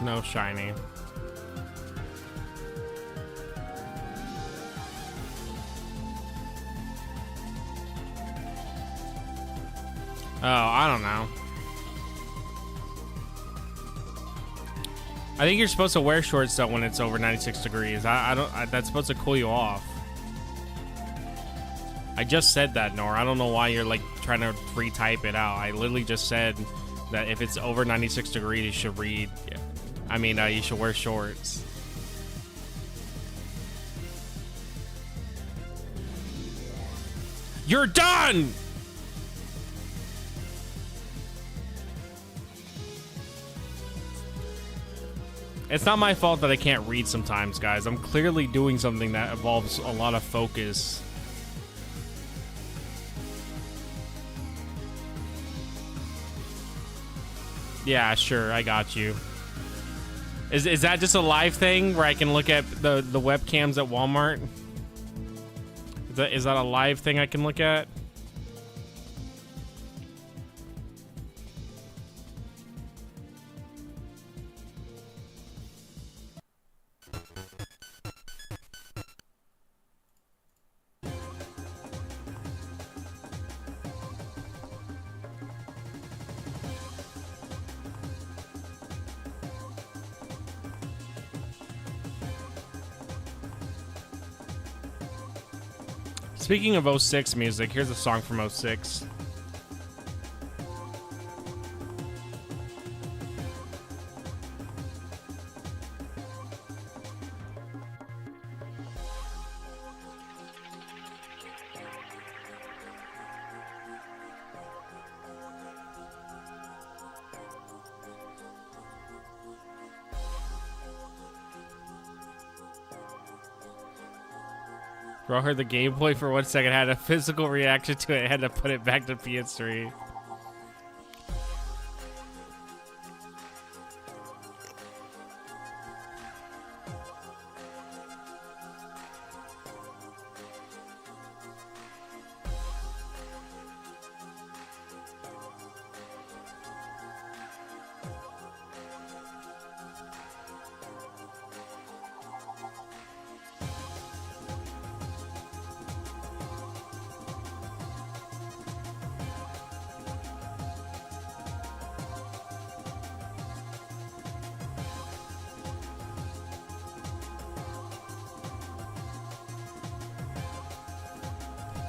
No shiny. Oh, I don't know. I think you're supposed to wear shorts though when it's over 96 degrees. That's supposed to cool you off. I just said that, Nora. I don't know why you're like trying to retype it out. I literally just said that if it's over 96 degrees, you should read. I mean, you should wear shorts. You're done! It's not my fault that I can't read sometimes, guys. I'm clearly doing something that involves a lot of focus. Yeah, sure, I got you. Is that just a live thing where I can look at the webcams at Walmart? Is that a live thing I can look at? Speaking of '06 music, here's a song from '06. Bro, heard the gameplay for 1 second, had a physical reaction to it, had to put it back to PS3.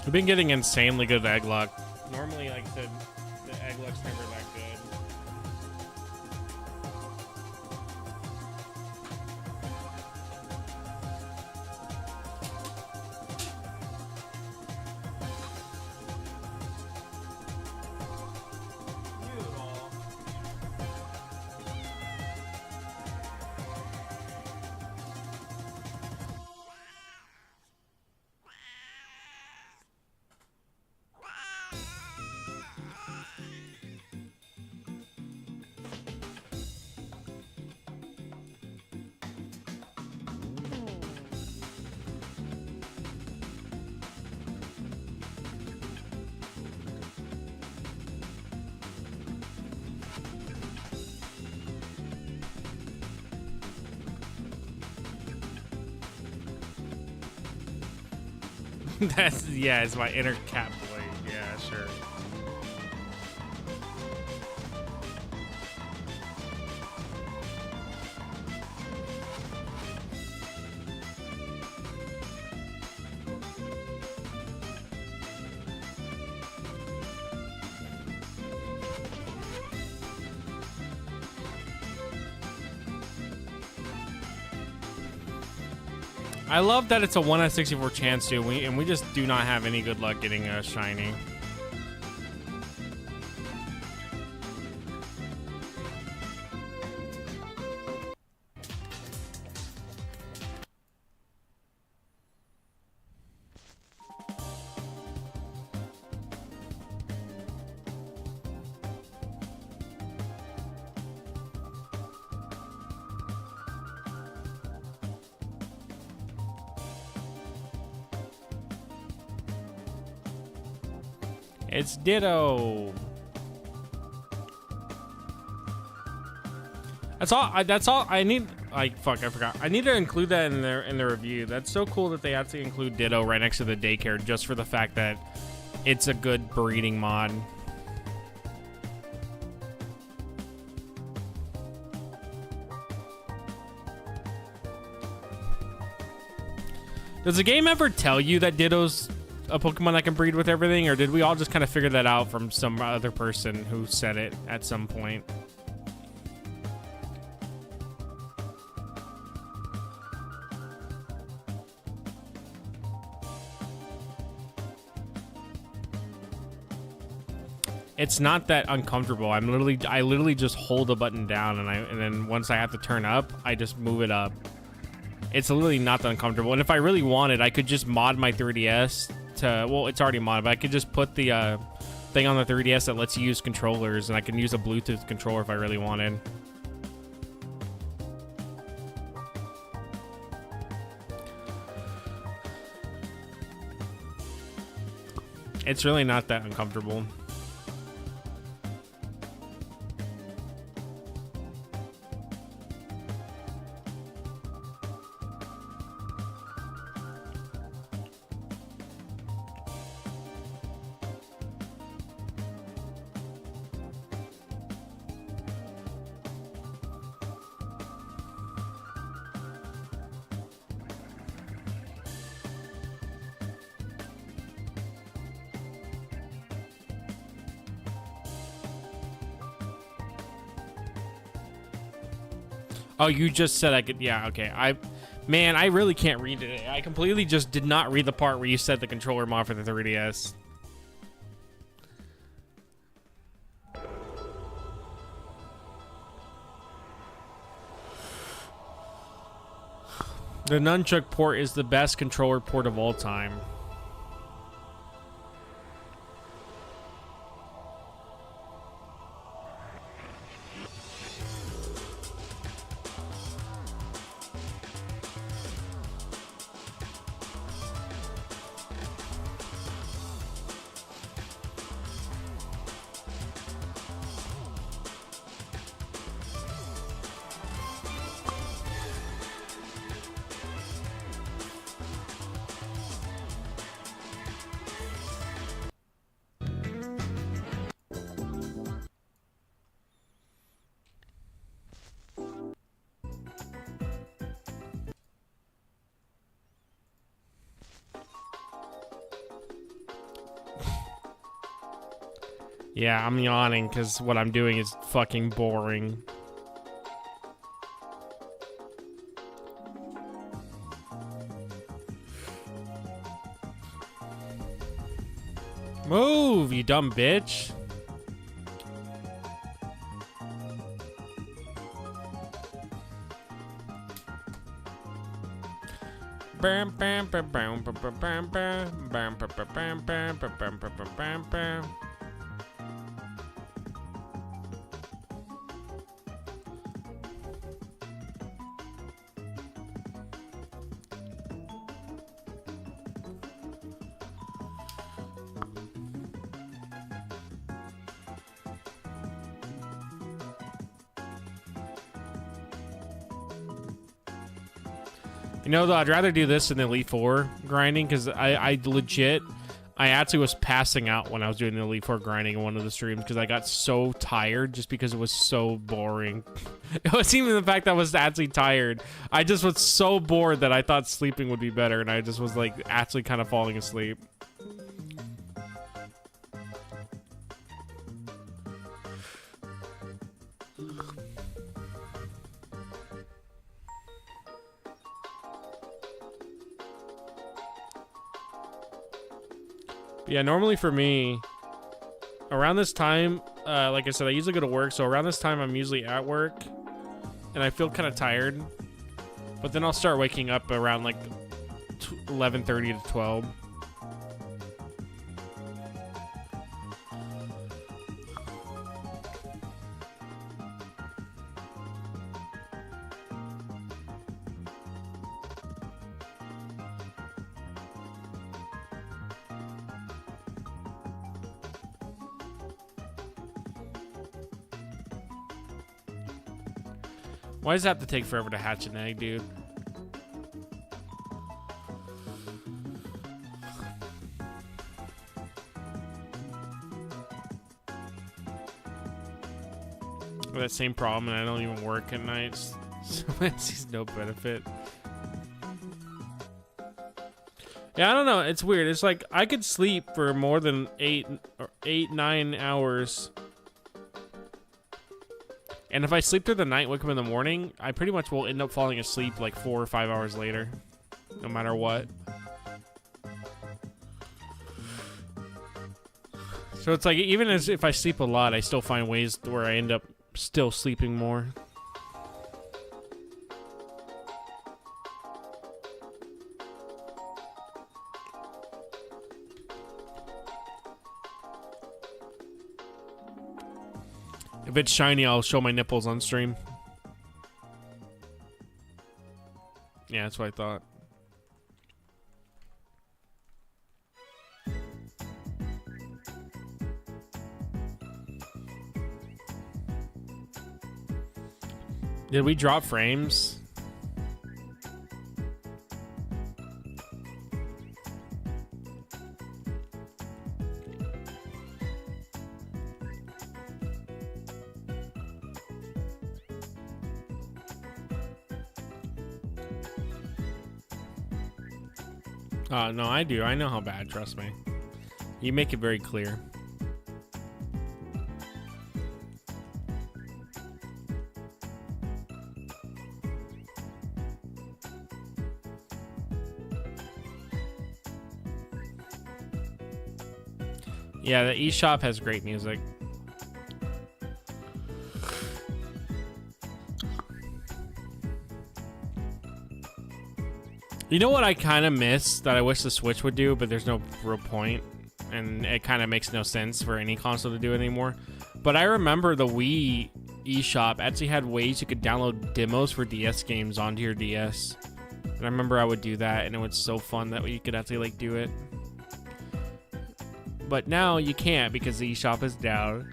We've been getting insanely good egg luck. Normally, like I said, the egg luck's never that good. That's, yeah, it's my inner cat boy. Yeah, sure. I love that it's a 1 out of 64 chance to, and we just do not have any good luck getting a shiny. It's Ditto. That's all I need. Like, fuck, I forgot. I need to include that in the review. That's so cool that they actually include Ditto right next to the daycare, just for the fact that it's a good breeding mod. Does the game ever tell you that Ditto's a Pokemon that can breed with everything, or did we all just kind of figure that out from some other person who said it at some point? It's not that uncomfortable. I literally just hold the button down, and then once I have to turn up, I just move it up. It's literally not that uncomfortable. And if I really wanted, I could just mod my 3DS to, well, it's already modded, but I could just put the thing on the 3DS that lets you use controllers, and I can use a Bluetooth controller if I really wanted. It's really not that uncomfortable. Oh, you just said I could. Yeah, okay. Man, I really can't read today. I completely just did not read the part where you said the controller mod for the 3DS. The nunchuck port is the best controller port of all time. Yeah, I'm yawning because what I'm doing is fucking boring. Move, you dumb bitch. Bam bam bam bam bam bam bam bam bam bam bam bam bam bam bam. You know, though, I'd rather do this than the Elite Four grinding because I actually was passing out when I was doing the Elite Four grinding in one of the streams because I got so tired just because it was so boring. It wasn't even the fact that I was actually tired. I just was so bored that I thought sleeping would be better, and I just was like actually kind of falling asleep. Yeah, normally for me, around this time, like I said, I usually go to work, so around this time I'm usually at work, and I feel kind of tired, but then I'll start waking up around like 11:30 to 12. Why does it have to take forever to hatch an egg, dude? That same problem, and I don't even work at nights, so it sees no benefit. Yeah, I don't know. It's weird. It's like I could sleep for more than 9 hours. And if I sleep through the night, wake up in the morning, I pretty much will end up falling asleep like 4 or 5 hours later, no matter what. So it's like, even as if I sleep a lot, I still find ways where I end up still sleeping more. If it's shiny, I'll show my nipples on stream. Yeah, that's what I thought. Did we drop frames? No, I do. I know how bad, trust me. You make it very clear. Yeah, the eShop has great music. You know what I kind of miss that I wish the Switch would do, but there's no real point, and it kind of makes no sense for any console to do it anymore. But I remember the Wii eShop actually had ways you could download demos for DS games onto your DS. And I remember I would do that, and it was so fun that you could actually like do it. But now you can't because the eShop is down.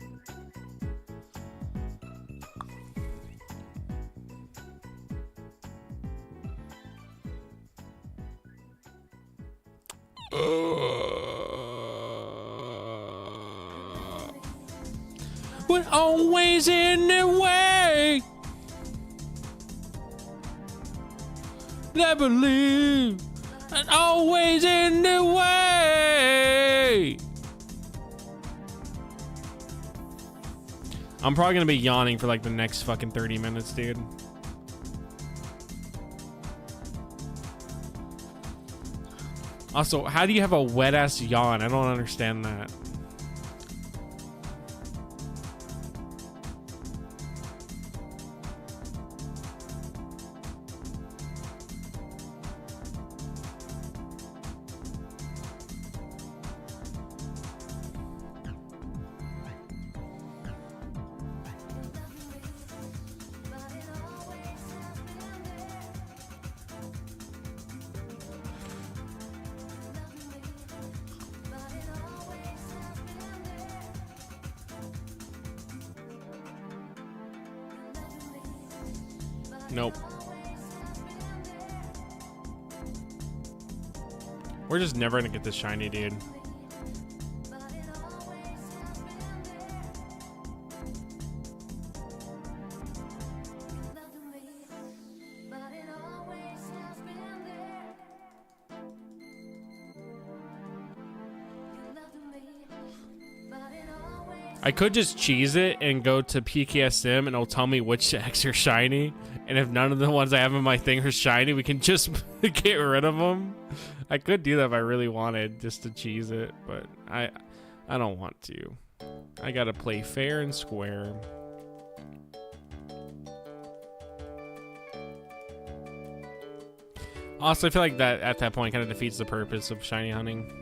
We're always in the way. Never leave. And always in the way. I'm probably gonna be yawning for like the next fucking 30 minutes, dude. Also, how do you have a wet ass yawn? I don't understand that. Nope. We're just never gonna get this shiny, dude. I could just cheese it and go to PKSM and it'll tell me which X are shiny. And if none of the ones I have in my thing are shiny, we can just get rid of them. I could do that if I really wanted, just to cheese it, but I don't want to. I gotta play fair and square. Also, I feel like that at that point kind of defeats the purpose of shiny hunting.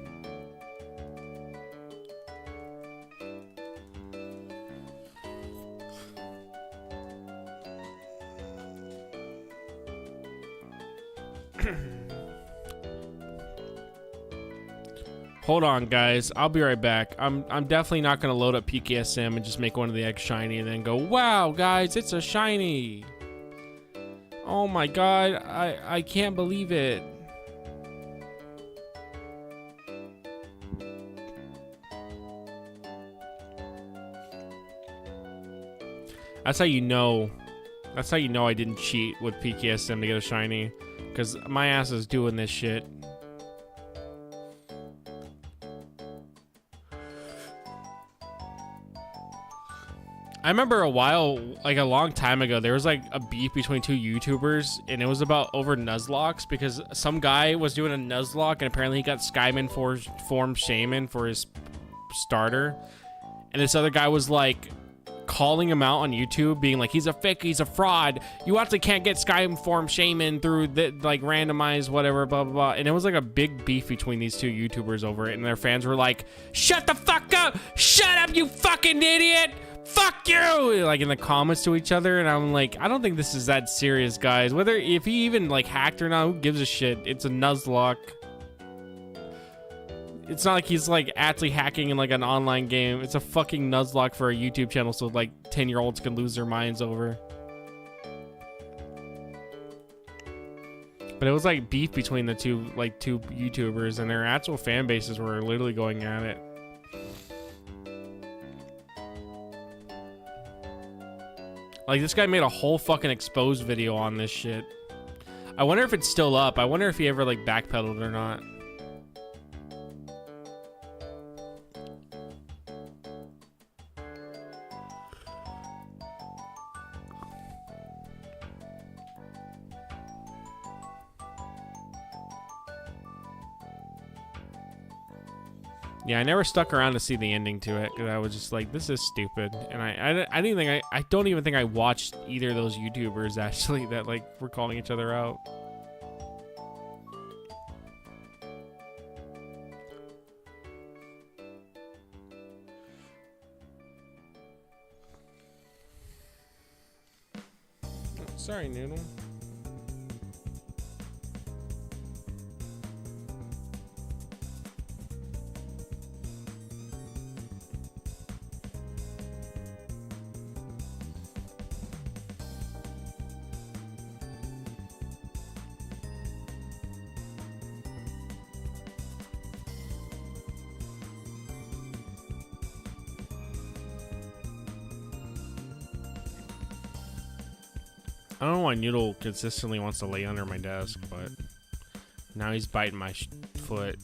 Hold on, guys. I'll be right back. I'm definitely not gonna load up PKSM and just make one of the eggs shiny and then go, wow, guys, it's a shiny. Oh my god, I can't believe it. That's how you know. That's how you know I didn't cheat with PKSM to get a shiny, because my ass is doing this shit. I remember a while, like a long time ago, there was like a beef between two YouTubers, and it was about over Nuzlocks, because some guy was doing a Nuzlocke, and apparently he got Skyman form Shaman for his starter, and this other guy was like calling him out on YouTube, being like, he's a fake, he's a fraud, you actually can't get Skyman form Shaman through the like randomized whatever, blah blah blah. And it was like a big beef between these two YouTubers over it, and their fans were like, shut the fuck up, shut up, you fucking idiot, fuck you, like in the comments to each other. And I'm like, I don't think this is that serious, guys. Whether if he even like hacked or not, who gives a shit? It's a Nuzlocke. It's not like he's like actually hacking in like an online game. It's a fucking Nuzlocke for a YouTube channel, so like 10-year-olds can lose their minds over. But it was like beef between the two YouTubers, and their actual fan bases were literally going at it. Like, this guy made a whole fucking exposed video on this shit. I wonder if it's still up. I wonder if he ever like backpedaled or not. Yeah, I never stuck around to see the ending to it because I was just like, this is stupid. And I didn't think I don't even think I watched either of those YouTubers actually that like were calling each other out. Sorry, Noodle. I don't know why Noodle consistently wants to lay under my desk, but now he's biting my foot.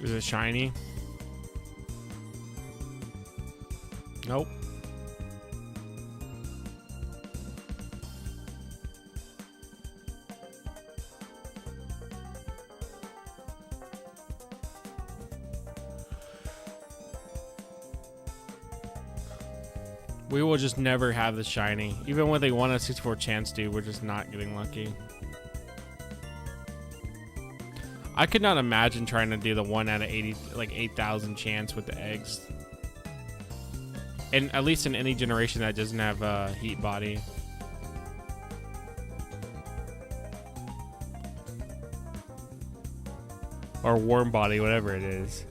Is it shiny? Nope. We will just never have the shiny. Even when they 1 out of 64 chance do, we're just not getting lucky. I could not imagine trying to do the 1 out of 80, like 8,000 chance with the eggs. And at least in any generation that doesn't have a heat body. Or warm body, whatever it is.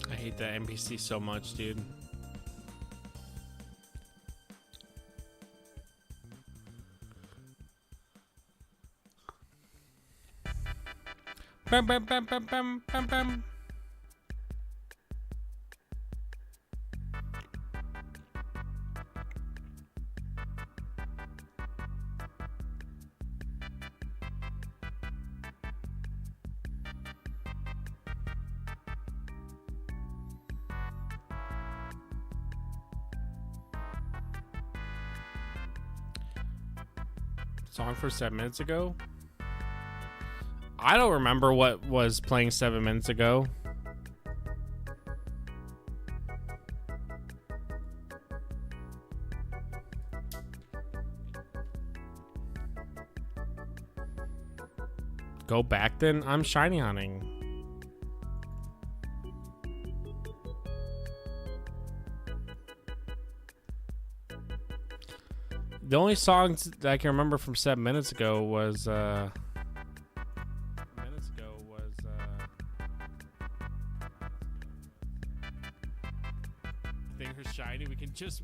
I hate that NPC so much, dude. Bam, bam, bam, bam, bam, bam, bam. Song for 7 minutes ago? I don't remember what was playing 7 minutes ago. Go back then? I'm shiny hunting. The only songs that I can remember from 7 minutes ago was things are shiny. We can just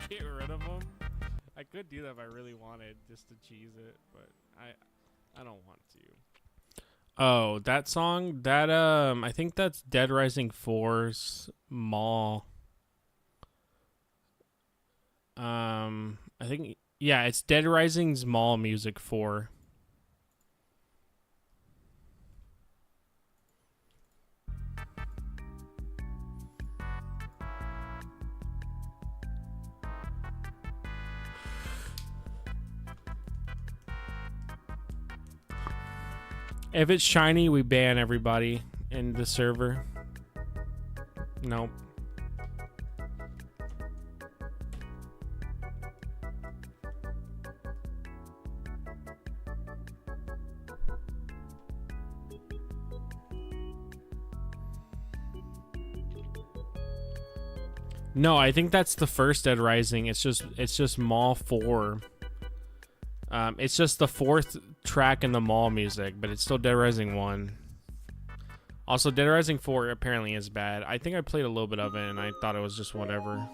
get rid of them. I could do that if I really wanted, just to cheese it, but I don't want to. Oh, that song, that I think that's Dead Rising 4's Mall. I think, yeah, it's Dead Rising's Mall Music 4. If it's shiny, we ban everybody in the server. Nope. No, I think that's the first Dead Rising. It's just Mall 4. It's just the 4th track in the Mall music, but it's still Dead Rising 1. Also, Dead Rising 4 apparently is bad. I think I played a little bit of it and I thought it was just whatever.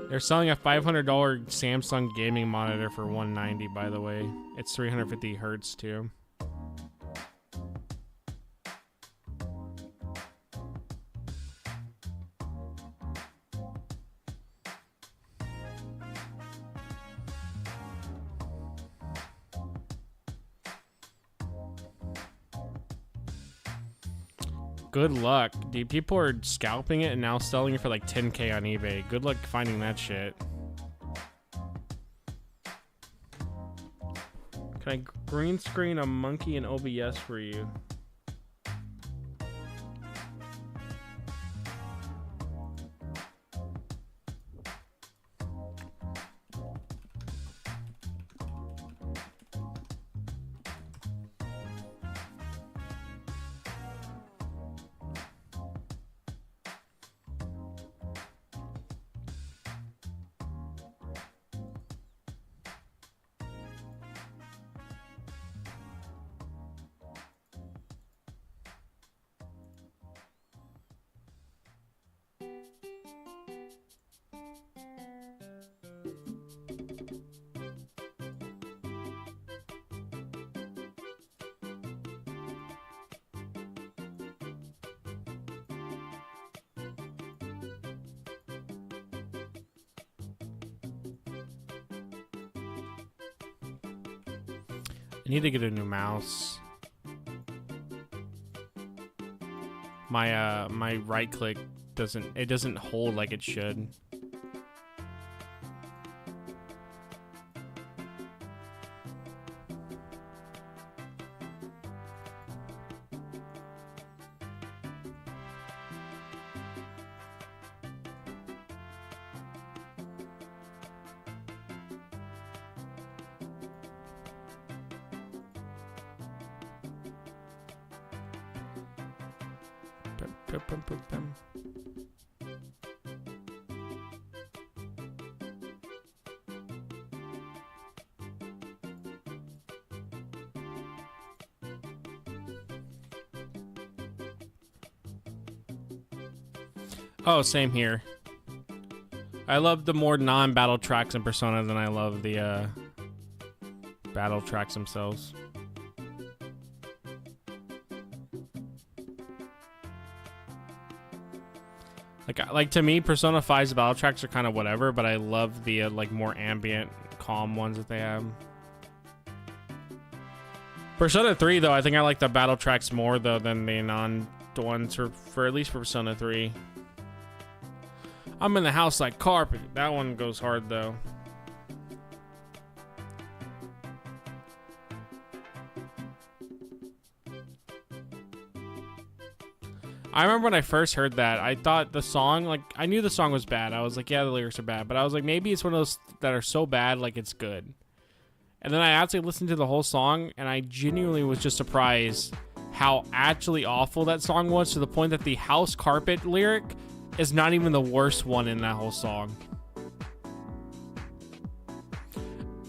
They're selling a $500 Samsung gaming monitor for $190, by the way. It's 350 hertz too. Good luck. Dude, people are scalping it and now selling it for like 10K on eBay. Good luck finding that shit. Can I green screen a monkey in OBS for you? I need to get a new mouse. My right click doesn't hold like it should. Oh, same here. I love the more non-battle tracks in Persona than I love the battle tracks themselves. Like to me, Persona 5's battle tracks are kind of whatever, but I love the like more ambient, calm ones that they have. Persona 3 though, I think I like the battle tracks more though than the non ones for at least for Persona 3. I'm in the house like carpet. That one goes hard though. I remember when I first heard that, I thought the song, like, I knew the song was bad. I was like, yeah, the lyrics are bad. But I was like, maybe it's one of those that are so bad, like, it's good. And then I actually listened to the whole song, and I genuinely was just surprised how actually awful that song was, to the point that the house carpet lyric is not even the worst one in that whole song.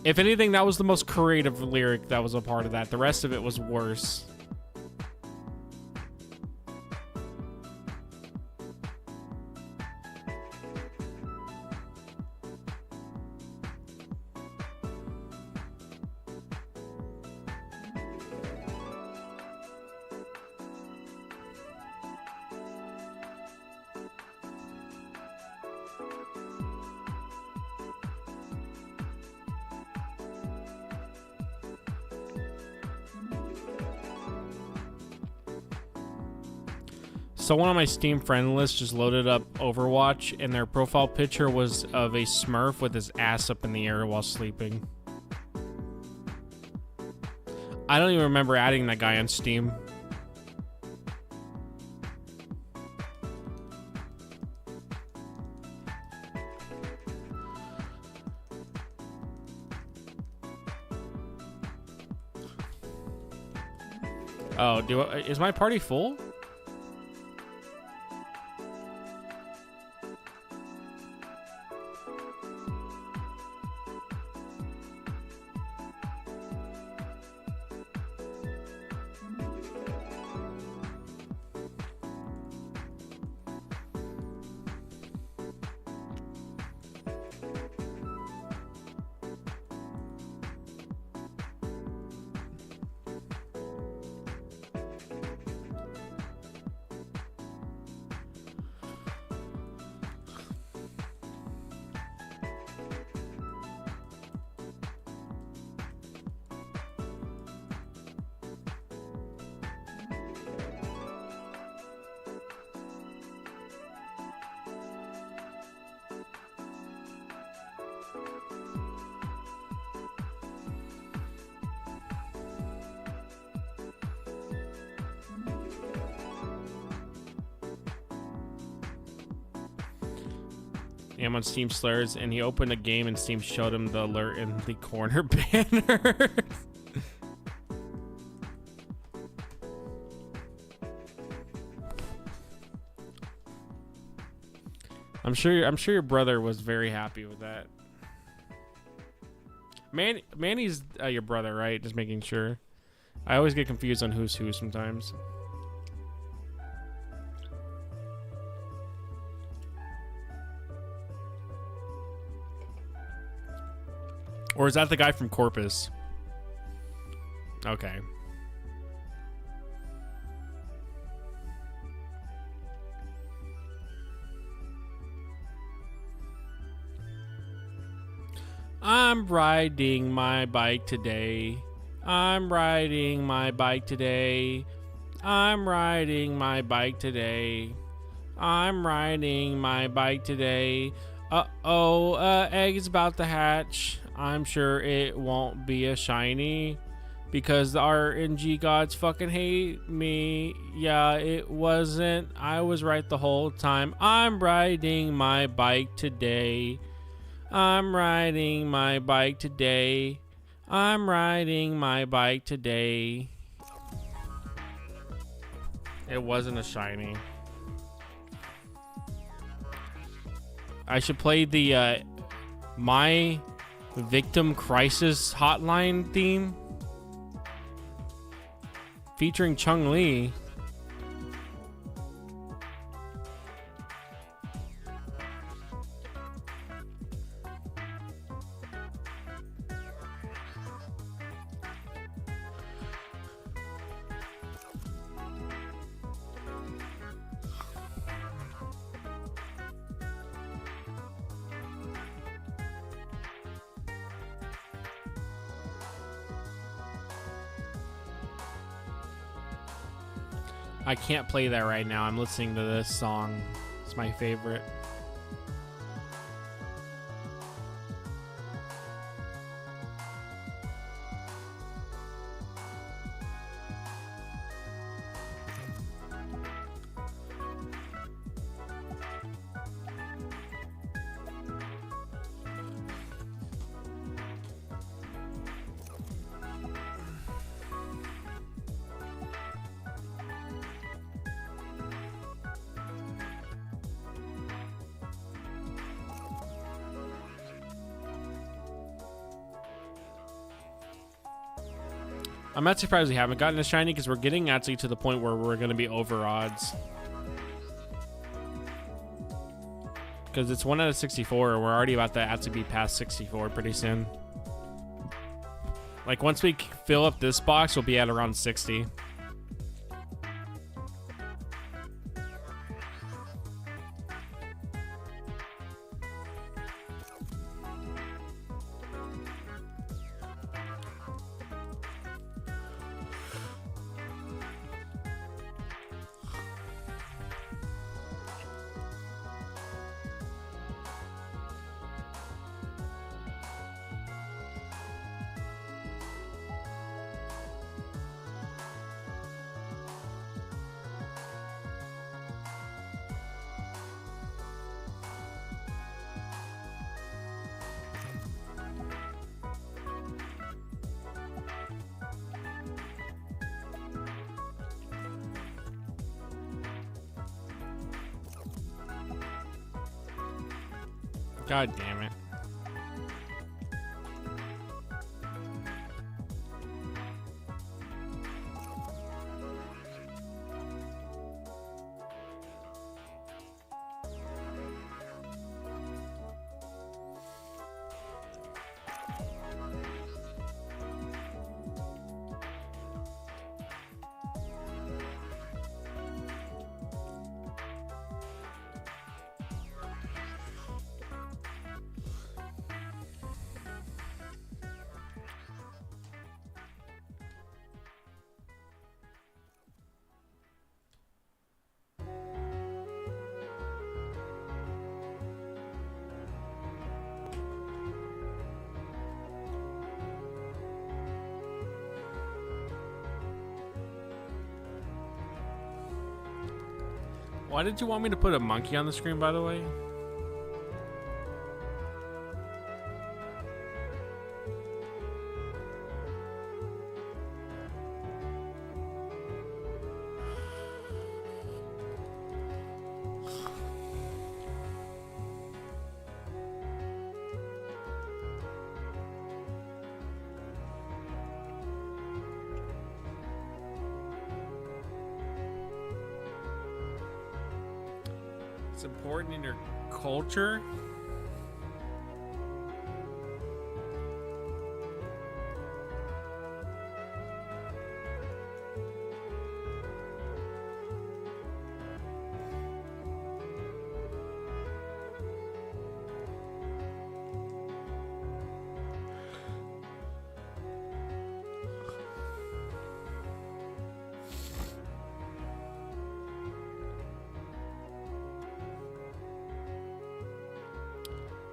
If anything, that was the most creative lyric that was a part of that. The rest of it was worse. Someone on my Steam friend list just loaded up Overwatch, and their profile picture was of a Smurf with his ass up in the air while sleeping. I don't even remember adding that guy on Steam. Oh, is my party full? I'm on Steam Slurs, and he opened a game and Steam showed him the alert in the corner banner. I'm sure your brother was very happy with that. Manny's your brother, right? Just making sure. I always get confused on who's who sometimes. Or is that the guy from Corpus? Okay. I'm riding my bike today. I'm riding my bike today. I'm riding my bike today. I'm riding my bike today. Uh-oh, egg is about to hatch. I'm sure it won't be a shiny because the RNG gods fucking hate me. Yeah, it wasn't. I was right the whole time. I'm riding my bike today. I'm riding my bike today. I'm riding my bike today. It wasn't a shiny. I should play the My Victim Crisis Hotline theme featuring Chung Lee. I can't play that right now. I'm listening to this song. It's my favorite. I'm not surprised we haven't gotten a shiny because we're getting actually to the point where we're going to be over odds. Because it's 1 out of 64. We're already about to actually be past 64 pretty soon. Like once we fill up this box, we'll be at around 60. God damn it. Why did you want me to put a monkey on the screen, by the way? It's important in your culture.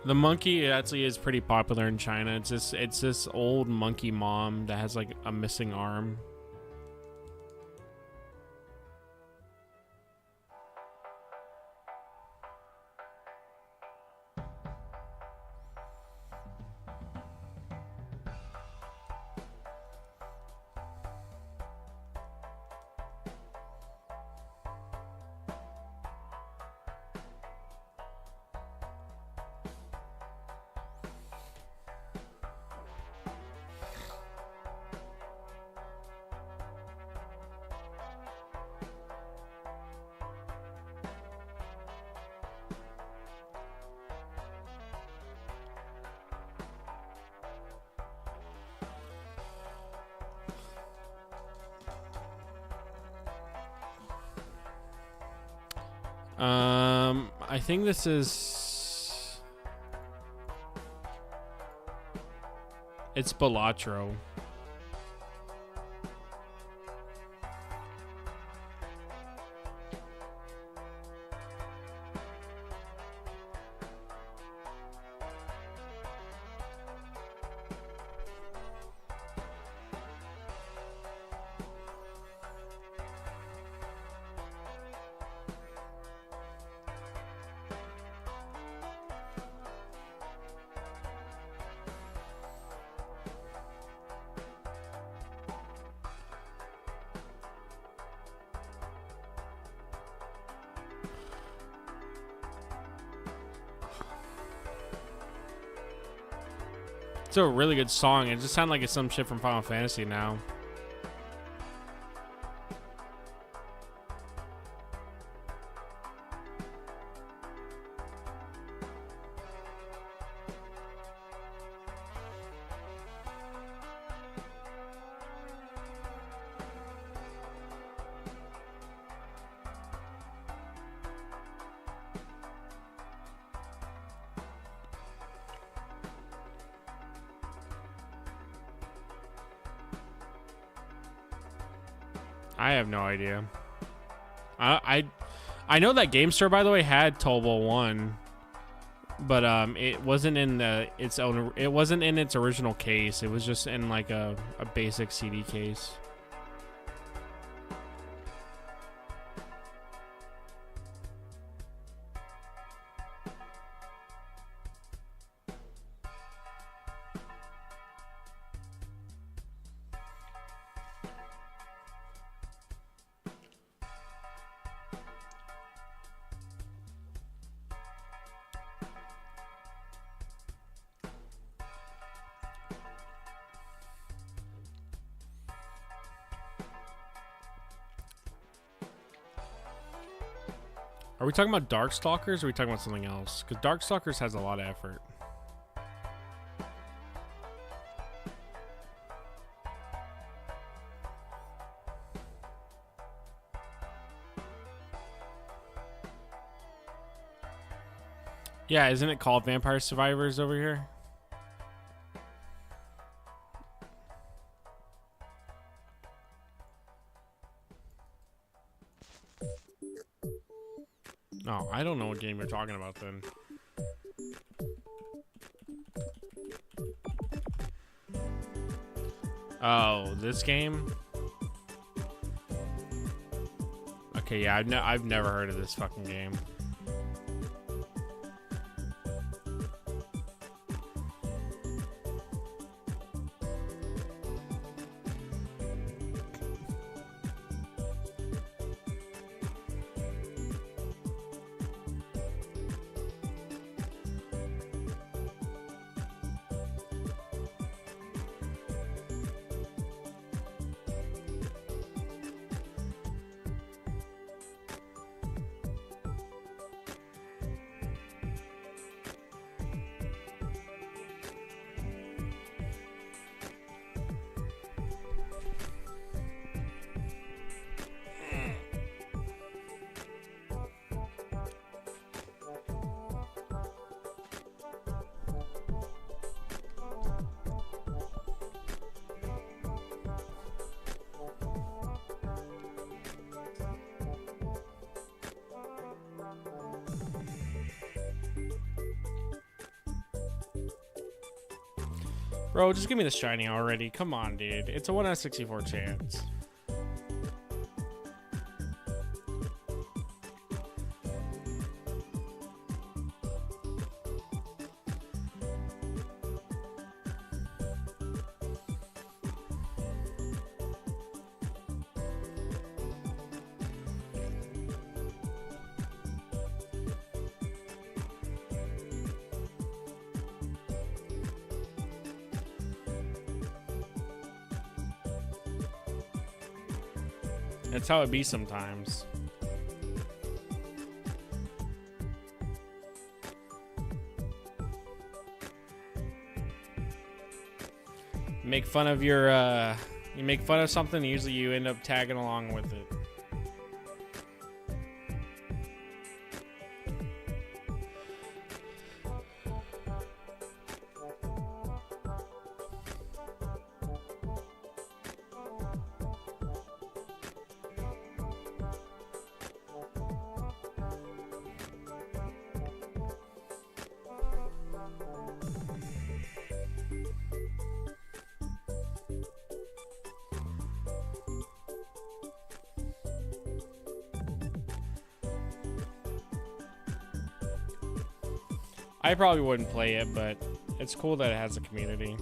The monkey actually is pretty popular in China. It's this old monkey mom that has like a missing arm. I think this is... It's Balatro. It's a really good song. It just sounds like it's some shit from Final Fantasy now. I have no idea. I know that GameStar, by the way, had Tobo 1, but it wasn't in its own. It wasn't in its original case. It was just in like a basic CD case. Are we talking about Darkstalkers or are we talking about something else? Because Darkstalkers has a lot of effort. Yeah, isn't it called Vampire Survivors over here? No, I don't know what game you're talking about then. Oh, this game? Okay, yeah, I've never heard of this fucking game. Bro, just give me the shiny already. Come on, dude. It's a 1 out of 64 chance. That's how it be sometimes. Make fun of your, you make fun of something, usually you end up tagging along with it. I probably wouldn't play it, but it's cool that it has a community.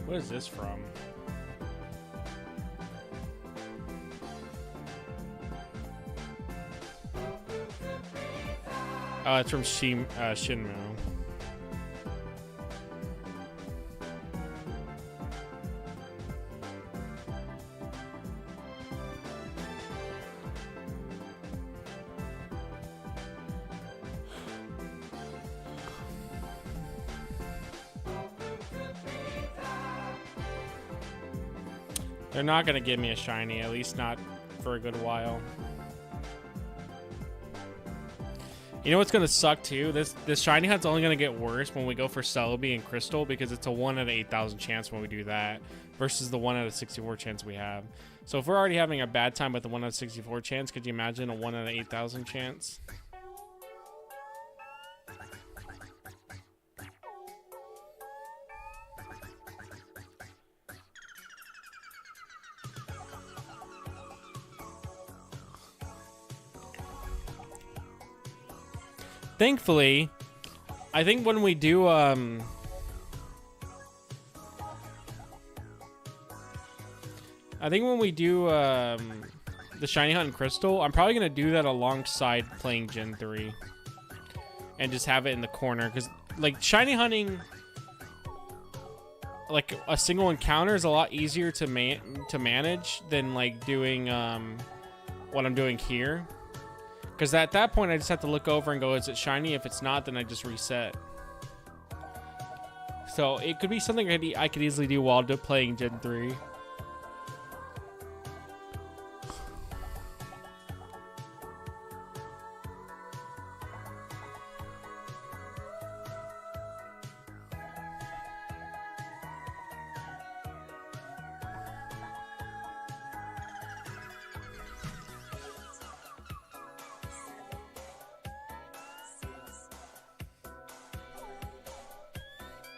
What is this from? Oh, it's from Shinmu. They're not gonna give me a shiny, at least not for a good while. You know what's gonna suck too? This shiny hunt's only gonna get worse when we go for Celebi and Crystal, because it's a 1 out of 8,000 chance when we do that versus the 1 out of 64 chance we have. So if we're already having a bad time with the 1 out of 64 chance, could you imagine a 1 out of 8,000 chance? Thankfully, I think when we do the Shiny Hunt and Crystal, I'm probably gonna do that alongside playing Gen 3 and just have it in the corner, because like Shiny Hunting, like a single encounter is a lot easier to manage than like doing what I'm doing here, because at that point I just have to look over and go, is it shiny? If it's not, then I just reset. So it could be something I could easily do while playing Gen 3.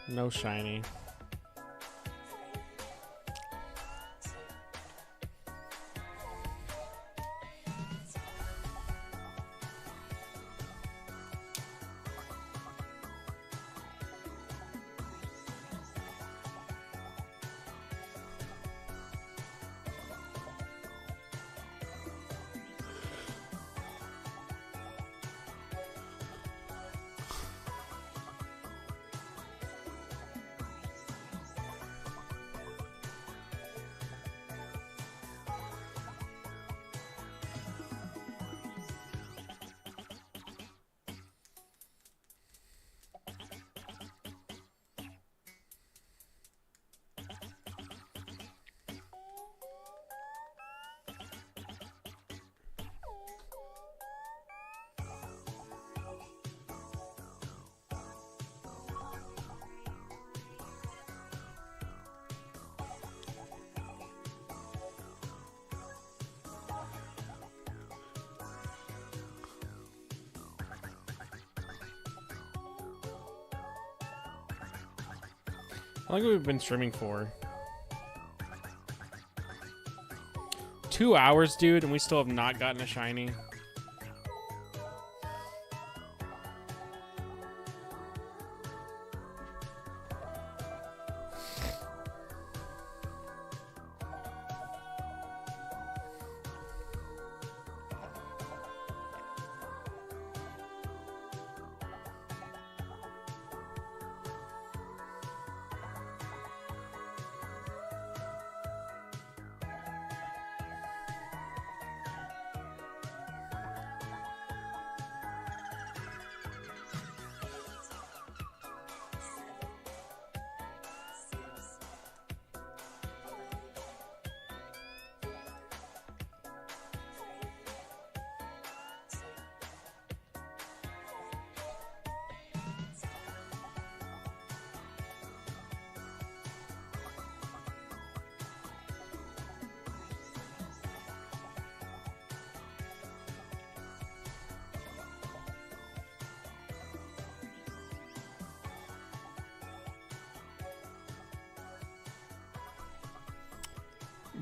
No shiny. How long have we been streaming for? 2 hours, dude, and we still have not gotten a shiny.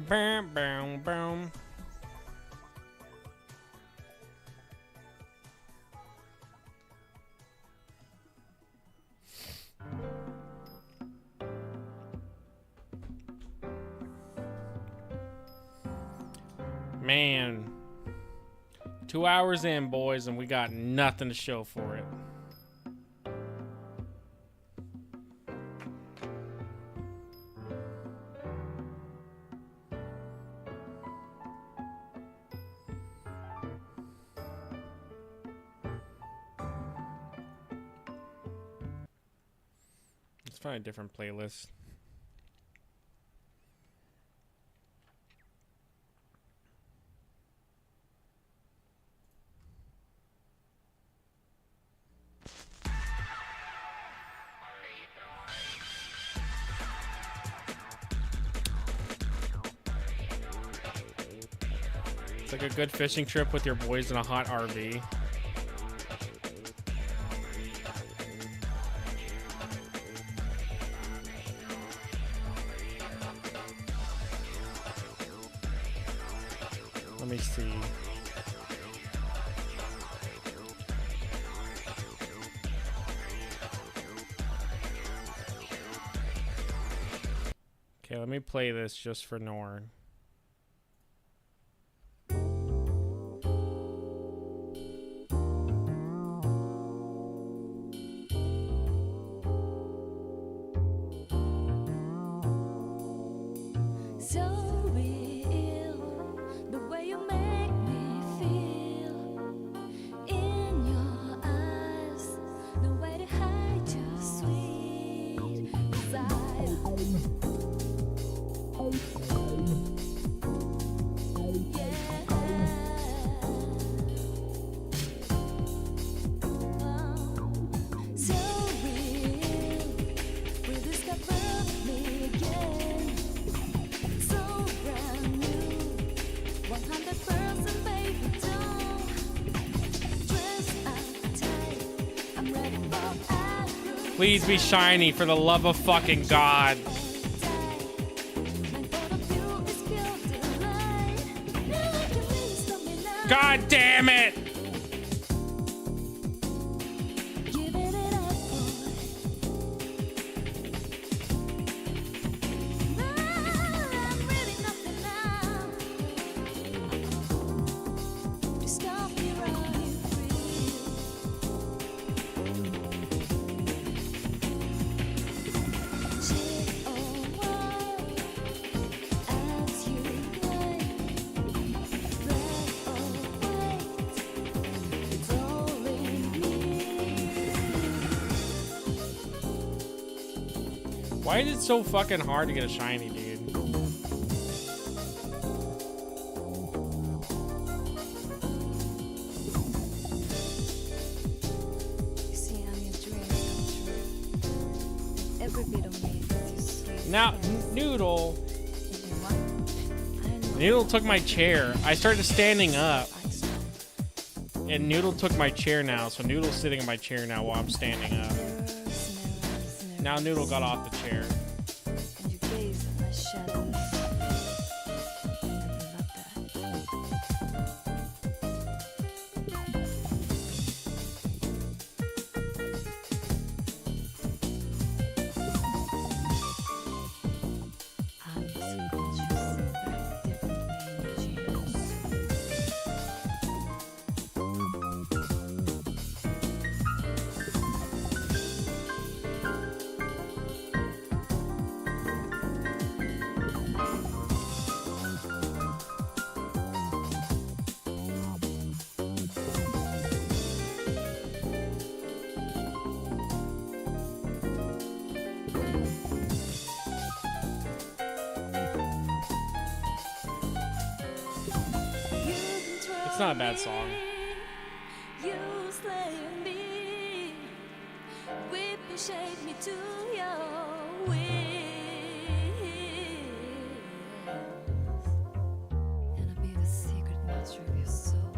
Bam, bam, bam. Man, 2 hours in, boys, and we got nothing to show for it. Let's find a different playlist. It's like a good fishing trip with your boys in a hot RV. Let me see. Okay, let me play this just for Norn. Please be shiny, for the love of fucking God. God damn it! Why is it so fucking hard to get a shiny, dude? You see, I'm your dream come true. Every bit of me is sweet. Now, Noodle. Noodle took my chair. I started standing up. And Noodle took my chair now, so Noodle's sitting in my chair now while I'm standing up. Now Noodle got off the chair. And you gaze at my shadows. Never loved I'm subconscious, differently in your genes. It's not a bad song. You slay me, whip and shape me to your will. And I'll be the secret master of your soul.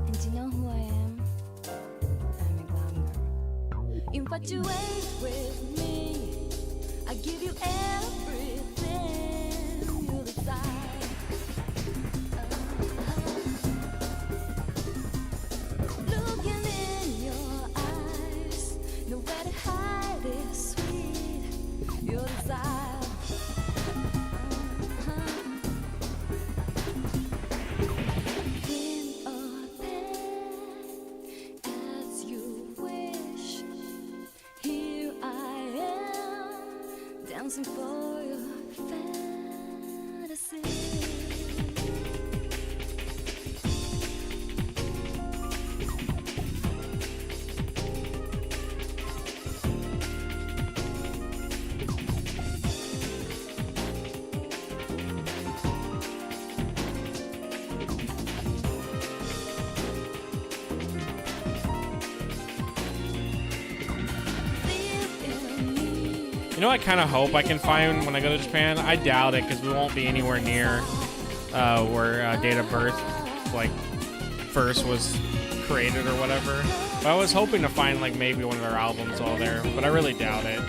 And you know who I am? I'm a glam girl. Infatuated with me, I give you everything you desire. Looking in your eyes, nowhere to hide is sweet. Your desire. Win or beg, as you wish. Here I am, dancing for your fantasy. Live in me, You know, I kind of hope I can find when I go to Japan. I doubt it because we won't be anywhere near where Date of Birth, like, first was created or whatever. But I was hoping to find, like, maybe one of their albums all there, but I really doubt it.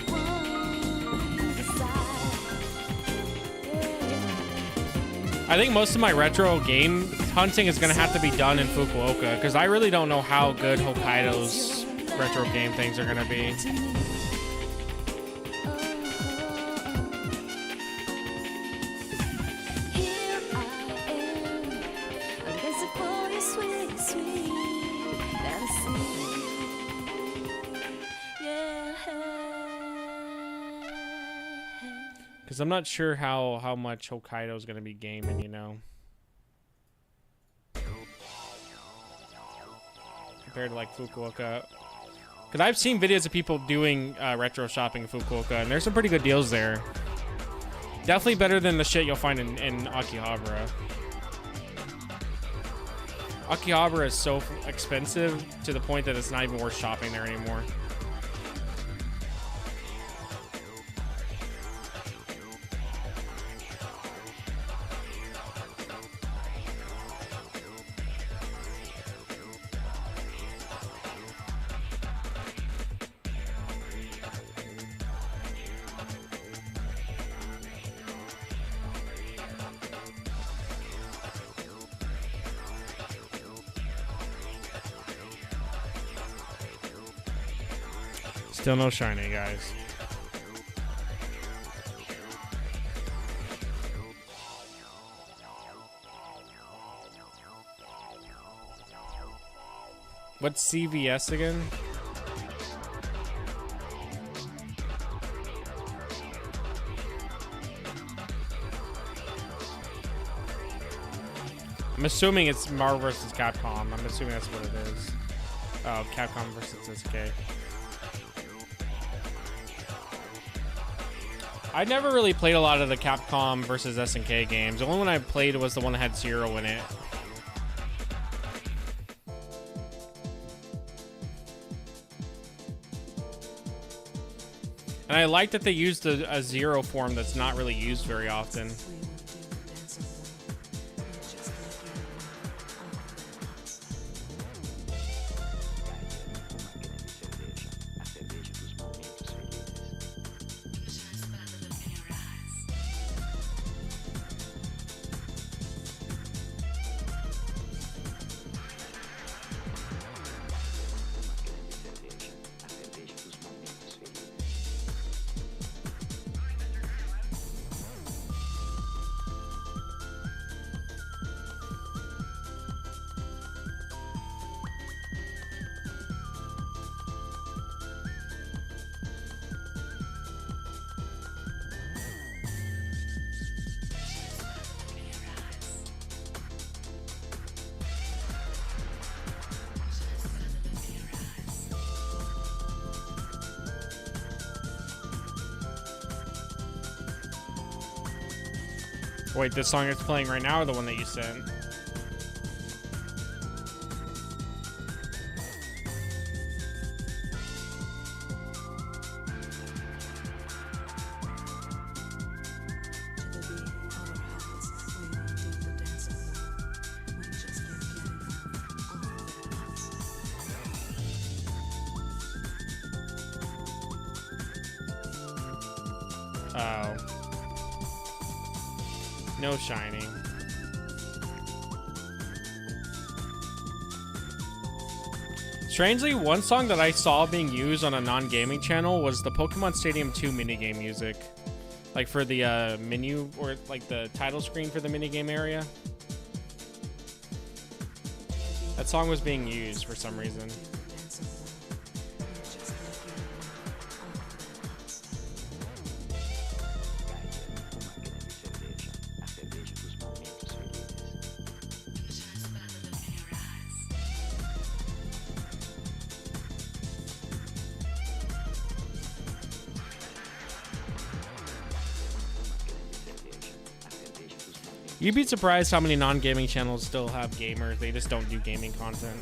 I think most of my retro game hunting is going to have to be done in Fukuoka because I really don't know how good Hokkaido's retro game things are going to be. Because I'm not sure how much Hokkaido is going to be gaming, you know. Compared to like Fukuoka. Because I've seen videos of people doing retro shopping in Fukuoka, and there's some pretty good deals there. Definitely better than the shit you'll find in Akihabara. Akihabara is so expensive to the point that it's not even worth shopping there anymore. Still no shiny, guys. What's CVS again? I'm assuming it's Marvel vs. Capcom. I'm assuming that's what it is. Oh, Capcom vs. SNK. I never really played a lot of the Capcom versus SNK games. The only one I played was the one that had Zero in it. And I like that they used a Zero form that's not really used very often. Wait, this song that's playing right now or the one that you sent? Oh. No shiny. Strangely, one song that I saw being used on a non-gaming channel was the Pokemon Stadium 2 minigame music. Like for the menu, or like the title screen for the minigame area. That song was being used for some reason. You'd be surprised how many non-gaming channels still have gamers. They just don't do gaming content.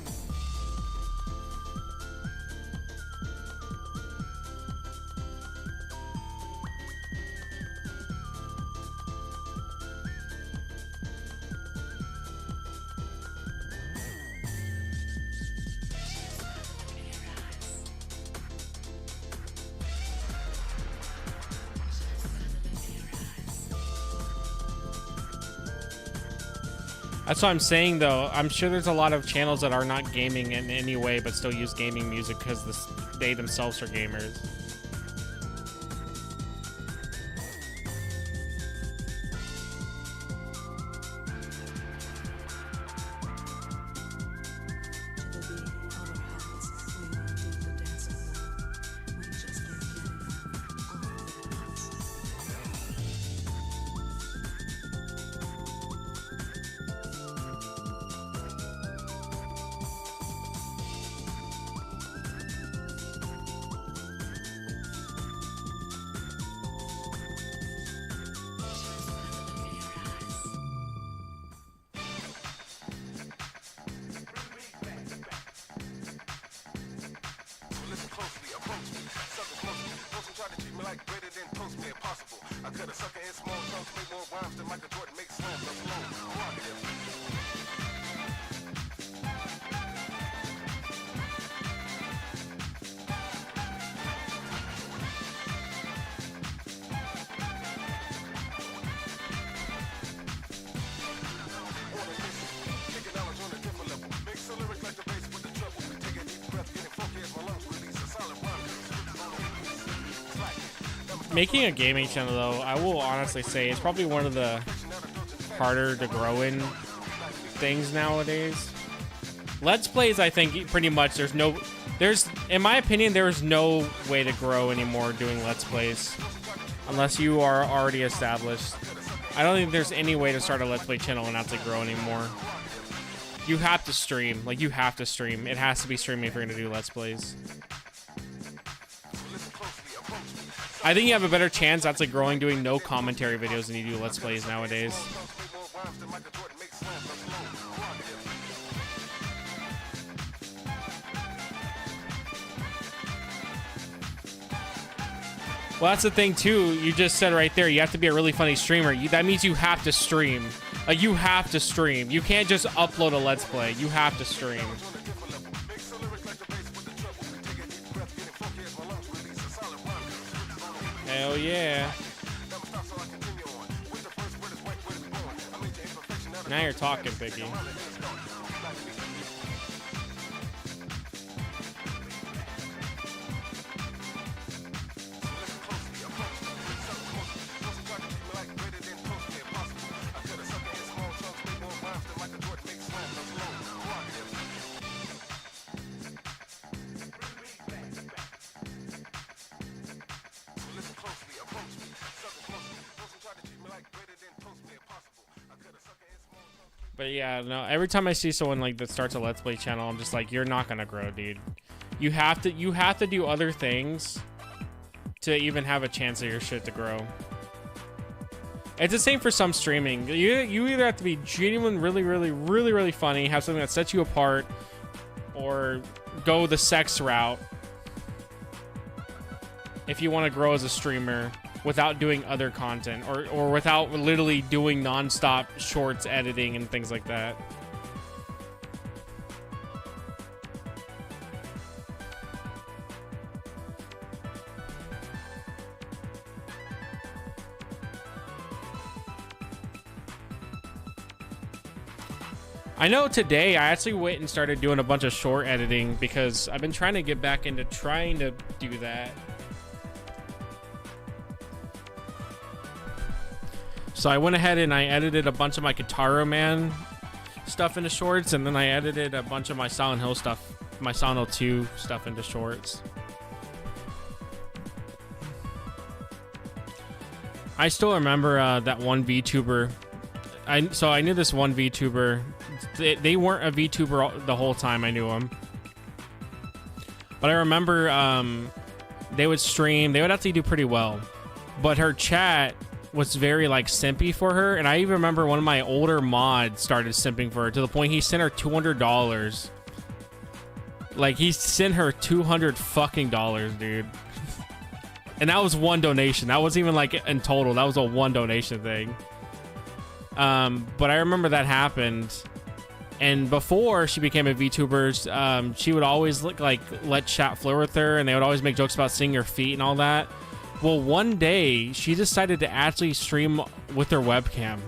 That's what I'm saying, though. I'm sure there's a lot of channels that are not gaming in any way, but still use gaming music because they themselves are gamers. Making a gaming channel, though, I will honestly say it's probably one of the harder to grow in things nowadays. Let's Plays, I think, pretty much in my opinion, there is no way to grow anymore doing Let's Plays unless you are already established. I don't think there's any way to start a Let's Play channel and not to grow anymore. You have to stream. Like, you have to stream. It has to be streaming if you're going to do Let's Plays. I think you have a better chance at growing doing no commentary videos than you do Let's Plays nowadays. Well, that's the thing too. You just said right there, you have to be a really funny streamer. That means you have to stream. Like, you have to stream. You can't just upload a Let's Play. You have to stream. Hell yeah. Now you're talking, Biggie. But yeah, no, every time I see someone like that starts a Let's Play channel, I'm just like, you're not gonna grow, dude. You have to do other things to even have a chance of your shit to grow. It's the same for some streaming. You either have to be genuine, really funny, have something that sets you apart, or go the sex route if you want to grow as a streamer without doing other content, or without literally doing non-stop shorts editing and things like that. I know today I actually went and started doing a bunch of short editing because I've been trying to get back into trying to do that. So I went ahead and I edited a bunch of my Guitar Man stuff into shorts, and then I edited a bunch of my Silent Hill stuff, my Silent Hill 2 stuff into shorts. I still remember that one VTuber. So I knew this one VTuber. They weren't a VTuber the whole time I knew them. But I remember they would stream. They would actually do pretty well. But her chat was very like simpy for her, and I even remember one of my older mods started simping for her to the point he sent her $200. Like, he sent her $200 fucking dollars, dude. And that was one donation. That wasn't even like in total. That was a one donation thing. But I remember that happened. And before she became a VTuber, she would always let chat flirt with her, and they would always make jokes about seeing her feet and all that. Well, one day she decided to actually stream with her webcam.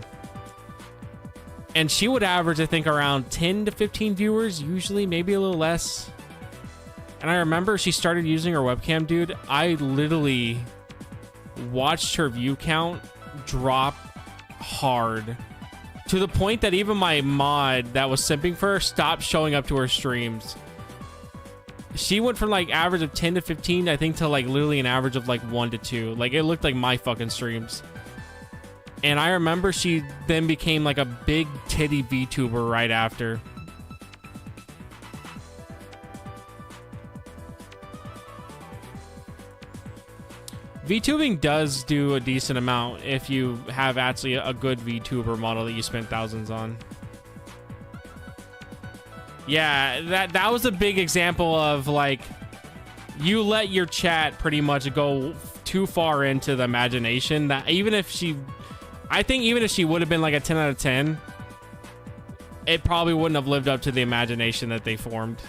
And she would average, I think, around 10 to 15 viewers, usually, maybe a little less. And I remember she started using her webcam, dude. I literally watched her view count drop hard to the point that even my mod that was simping for her stopped showing up to her streams. She went from like average of 10 to 15, I think, to like literally an average of like 1 to 2. Like it looked like my fucking streams. And I remember she then became like a big titty VTuber right after. VTubing does do a decent amount if you have actually a good VTuber model that you spent thousands on. Yeah, that was a big example of like, you let your chat pretty much go too far into the imagination that even if she, I think even if she would have been like a 10 out of 10, it probably wouldn't have lived up to the imagination that they formed.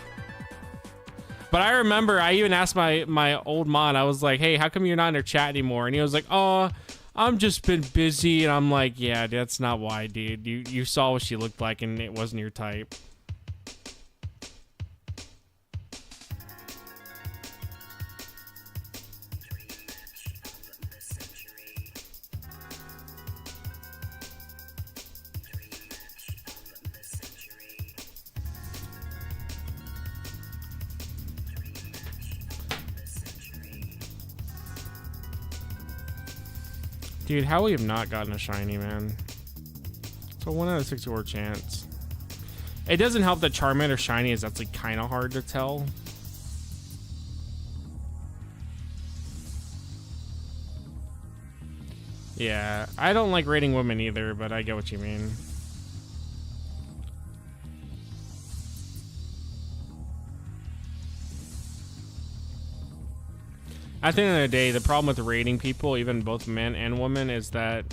But I remember I even asked my old mod, I was like, hey, how come you're not in her chat anymore? And he was like, oh, I'm just been busy. And I'm like, yeah, that's not why, dude. You saw what she looked like and it wasn't your type. Dude, how we have not gotten a shiny, man. So 1 out of 64 chance. It doesn't help that Charmander shiny is actually kind of hard to tell. Yeah, I don't like rating women either, but I get what you mean. At the end of the day, the problem with rating people, even both men and women, is that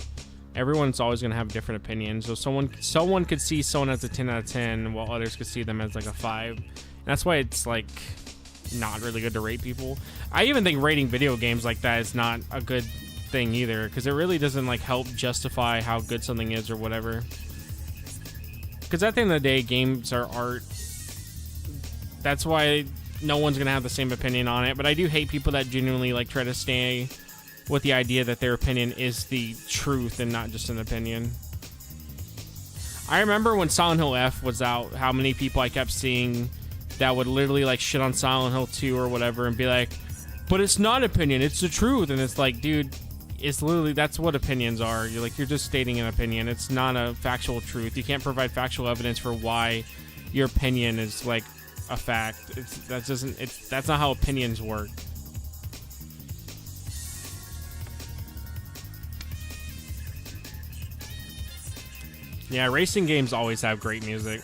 everyone's always going to have different opinions. So someone could see someone as a 10 out of 10 while others could see them as like a 5. And that's why it's like not really good to rate people. I even think rating video games like that is not a good thing either, because it really doesn't like help justify how good something is or whatever. Because at the end of the day, games are art. That's why no one's gonna have the same opinion on it. But I do hate people that genuinely like try to stay with the idea that their opinion is the truth and not just an opinion. I remember when Silent Hill F was out, how many people I kept seeing that would literally like shit on Silent Hill 2 or whatever and be like, but it's not opinion, it's the truth. And it's like, dude, it's literally, that's what opinions are. You're like, you're just stating an opinion. It's not a factual truth. You can't provide factual evidence for why your opinion is like a fact. That's not how opinions work. Yeah, racing games always have great music.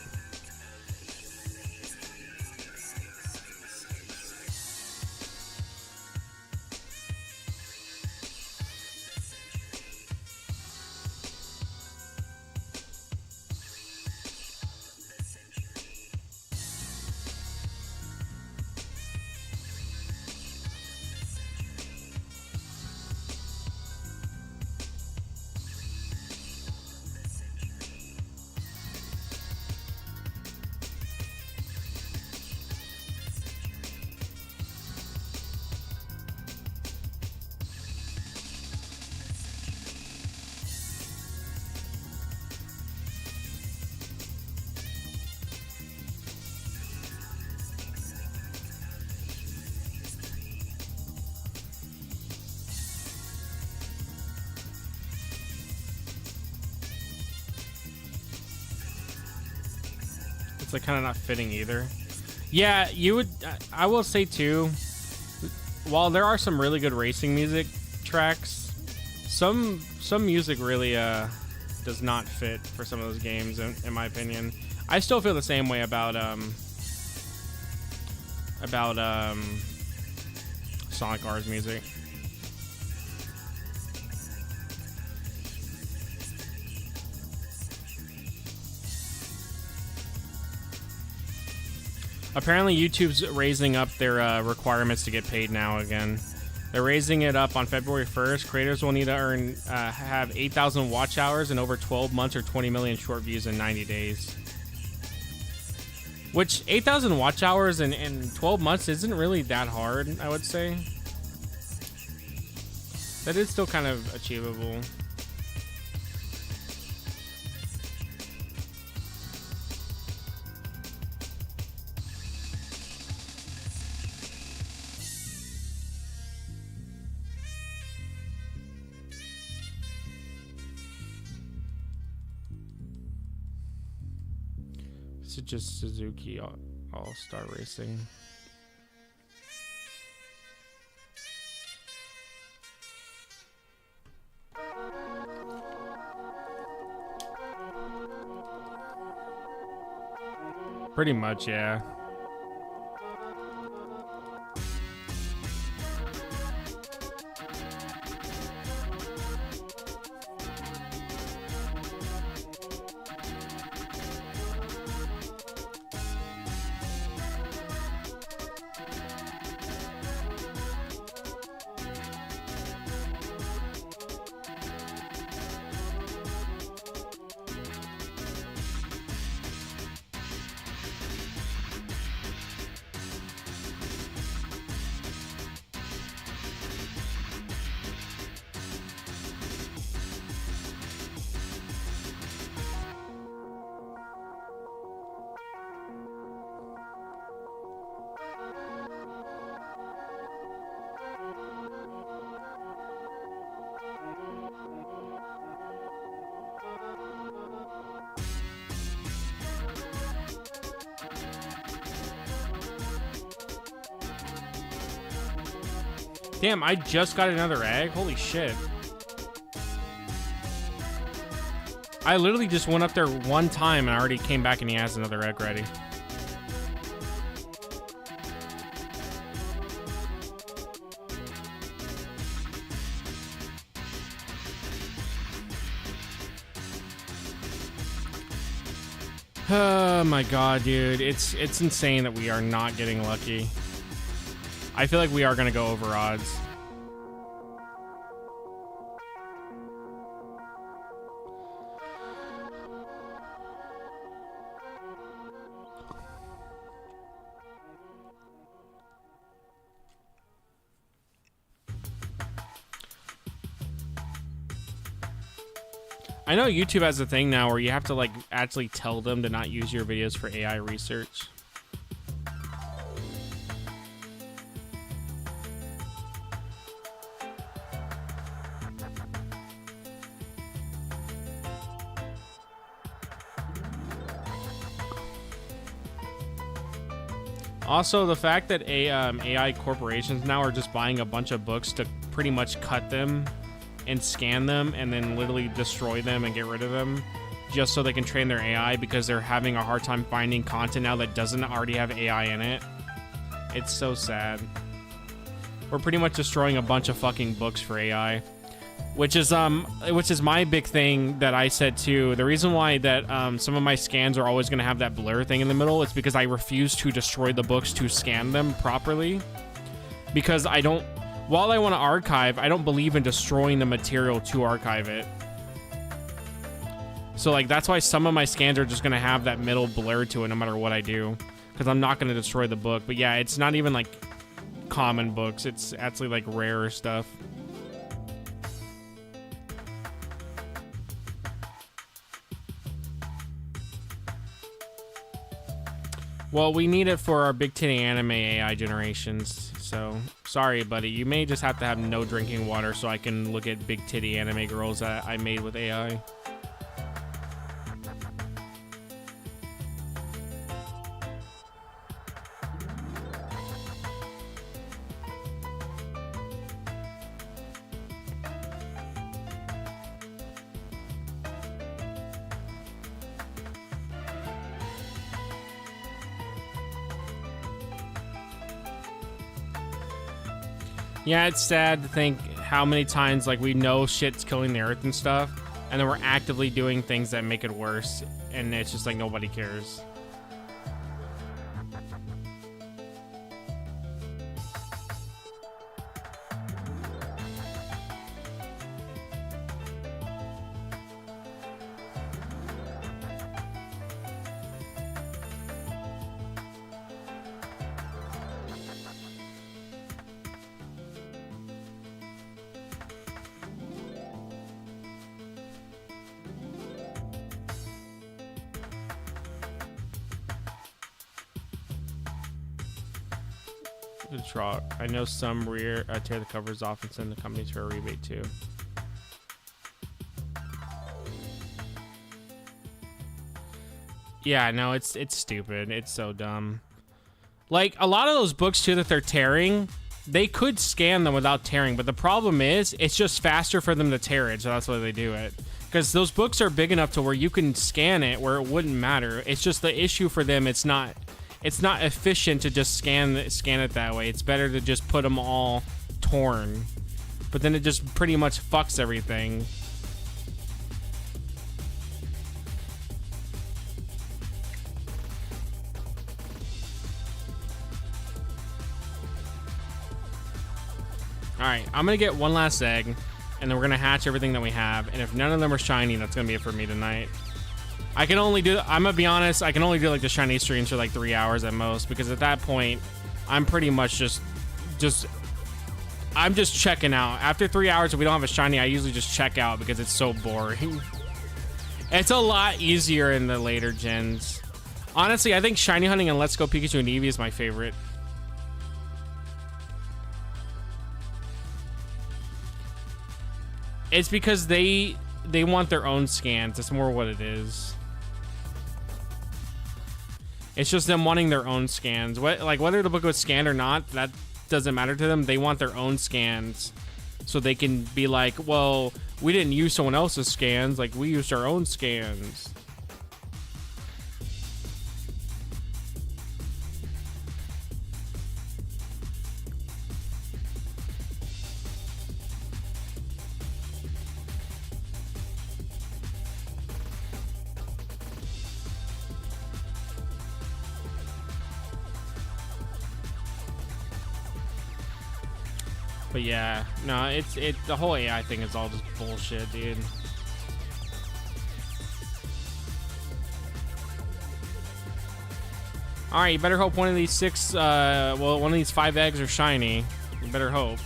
It's like kind of not fitting either. Yeah, you would. I will say too, while there are some really good racing music tracks, some music really does not fit for some of those games, in my opinion. I still feel the same way about Sonic R's music. Apparently YouTube's raising up their requirements to get paid now again. They're raising it up on February 1st. Creators will need to earn have 8,000 watch hours in over 12 months or 20 million short views in 90 days. Which 8,000 watch hours in 12 months isn't really that hard, I would say. That is still kind of achievable. This is just Suzuki All-Star Racing. Pretty much, yeah. Damn, I just got another egg? Holy shit. I literally just went up there one time and I already came back and he has another egg ready. Oh my god, dude. It's insane that we are not getting lucky. I feel like we are going to go over odds. I know YouTube has a thing now where you have to like actually tell them to not use your videos for AI research. Also, the fact that AI corporations now are just buying a bunch of books to pretty much cut them and scan them and then literally destroy them and get rid of them just so they can train their AI because they're having a hard time finding content now that doesn't already have AI in it. It's so sad. We're pretty much destroying a bunch of fucking books for AI. Which is my big thing that I said too. The reason why that some of my scans are always going to have that blur thing in the middle is because I refuse to destroy the books to scan them properly. Because I don't, while I want to archive, I don't believe in destroying the material to archive it. So like that's why some of my scans are just going to have that middle blur to it no matter what I do. Because I'm not going to destroy the book. But yeah, it's not even like common books. It's actually like rarer stuff. Well, we need it for our big titty anime AI generations, so sorry, buddy. You may just have to have no drinking water so I can look at big titty anime girls that I made with AI. Yeah, it's sad to think how many times like we know shit's killing the earth and stuff, and then we're actively doing things that make it worse, and it's just like nobody cares. Good truck. I know some tear the covers off and send the companies for a rebate too. Yeah, no, it's stupid. It's so dumb. Like, a lot of those books too that they're tearing, they could scan them without tearing, but the problem is it's just faster for them to tear it, so that's why they do it. Because those books are big enough to where you can scan it where it wouldn't matter. It's just the issue for them, it's not efficient to just scan it that way. It's better to just put them all torn. But then it just pretty much fucks everything. Alright, I'm gonna get one last egg, and then we're gonna hatch everything that we have, and if none of them are shiny, that's gonna be it for me tonight. I'm gonna be honest, I can only do like the shiny streams for like 3 hours at most, because at that point, I'm pretty much I'm just checking out. After 3 hours, if we don't have a shiny, I usually just check out because it's so boring. It's a lot easier in the later gens. Honestly, I think shiny hunting and Let's Go Pikachu and Eevee is my favorite. It's because they want their own scans. That's more what it is. It's just them wanting their own scans. Whether the book was scanned or not, that doesn't matter to them. They want their own scans, so they can be like, well, we didn't use someone else's scans. Like, we used our own scans. But yeah, no, the whole AI thing is all just bullshit, dude. All right, you better hope one of these one of these 5 eggs are shiny. You better hope.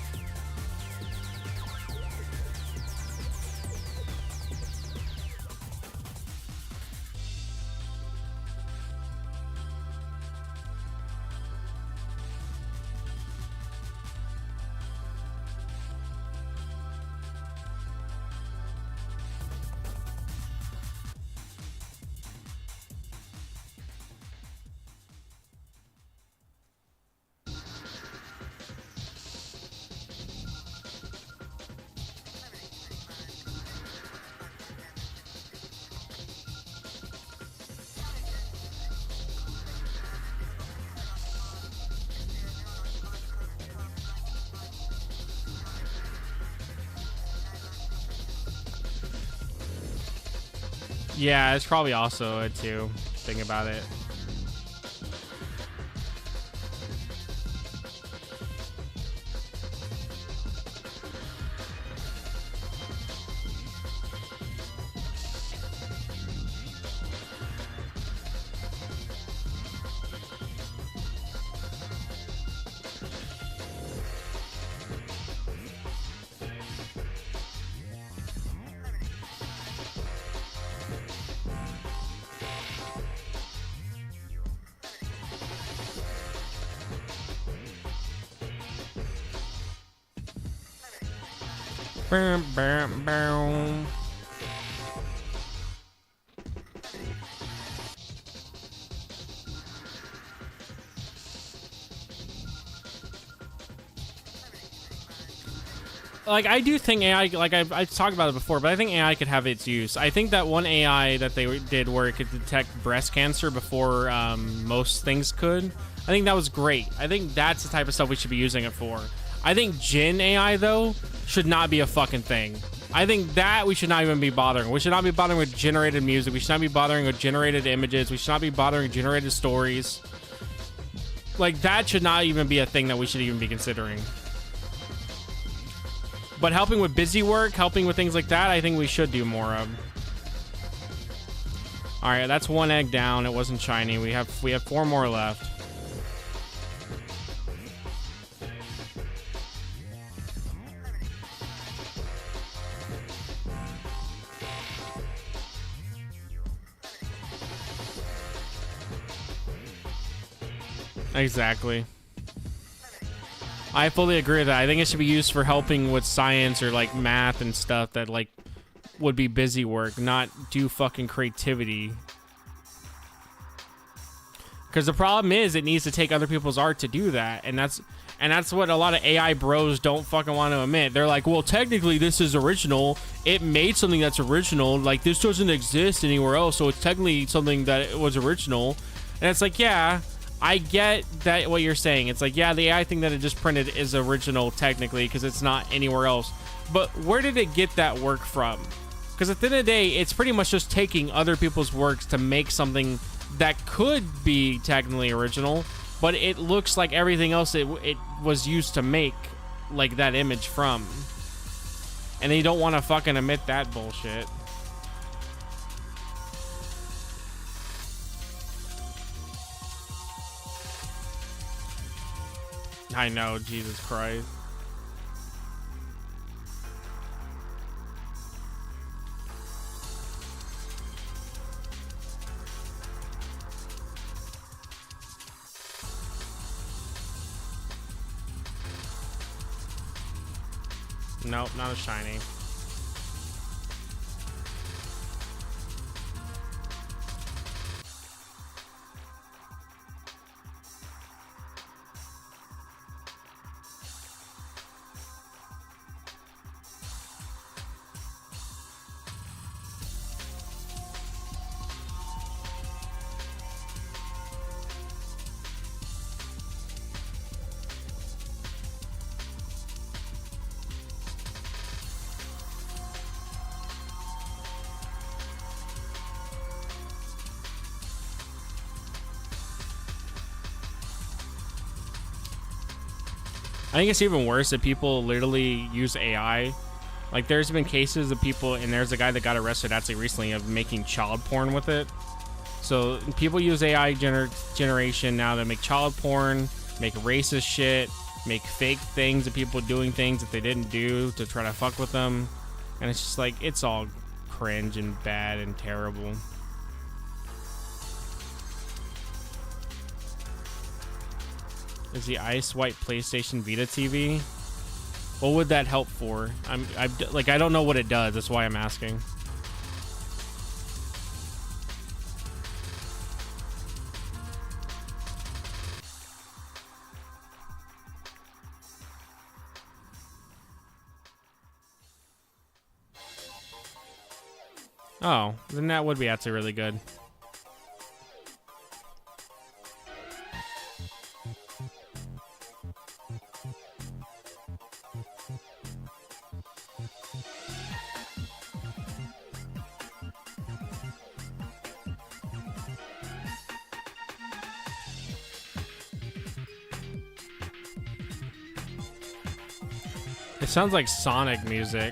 Yeah, it's probably also it too. Think about it. Bam, bam, bam. Like, I do think AI, like I've talked about it before, but I think AI could have its use. I think that one AI that they did where it could detect breast cancer before most things could, I think that was great. I think that's the type of stuff we should be using it for. I think Gen AI, though, should not be a fucking thing. I think that we should not even be bothering. We should not be bothering with generated music. We should not be bothering with generated images. We should not be bothering with generated stories. Like, that should not even be a thing that we should even be considering. But helping with busy work, helping with things like that, I think we should do more of. All right, that's one egg down. It wasn't shiny. We have 4 more left. Exactly. I fully agree with that. I think it should be used for helping with science or like math and stuff that like would be busy work, not do fucking creativity. Because the problem is it needs to take other people's art to do that, and that's what a lot of AI bros don't fucking want to admit. They're like, well, technically this is original. It made something that's original. Like, this doesn't exist anywhere else, so it's technically something that it was original. And it's like, yeah, I get that what you're saying. It's like, yeah, the AI thing that it just printed is original technically because it's not anywhere else. But where did it get that work from? Because at the end of the day, it's pretty much just taking other people's works to make something that could be technically original, but it looks like everything else it was used to make like that image from. And they don't want to fucking admit that bullshit. I know, Jesus Christ. Nope, not a shiny. I think it's even worse that people literally use AI. Like, there's been cases of people, and there's a guy that got arrested actually recently of making child porn with it. So people use AI generation now to make child porn, make racist shit, make fake things of people doing things that they didn't do to try to fuck with them. And it's just like, it's all cringe and bad and terrible. Is the ice white PlayStation Vita TV? What would that help for? I don't know what it does. That's why I'm asking. Oh, then that would be actually really good. It sounds like Sonic music.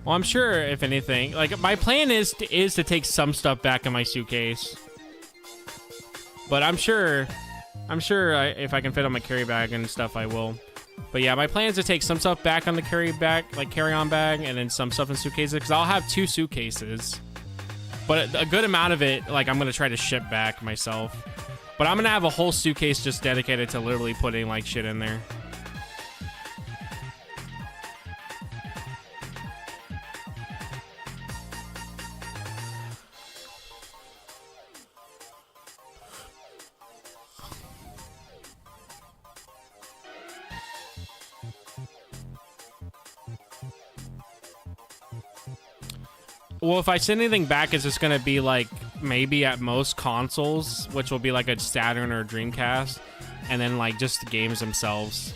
Well, I'm sure if anything, like my plan is to take some stuff back in my suitcase. But I'm sure if I can fit on my carry bag and stuff, I will. But yeah, my plan is to take some stuff back on the carry-on bag, and then some stuff in suitcases, because I'll have 2 suitcases. But a good amount of it, like, I'm going to try to ship back myself. But I'm going to have a whole suitcase just dedicated to literally putting, like, shit in there. Well, if I send anything back, it's just going to be, like, maybe at most consoles, which will be, like, a Saturn or a Dreamcast, and then, like, just the games themselves.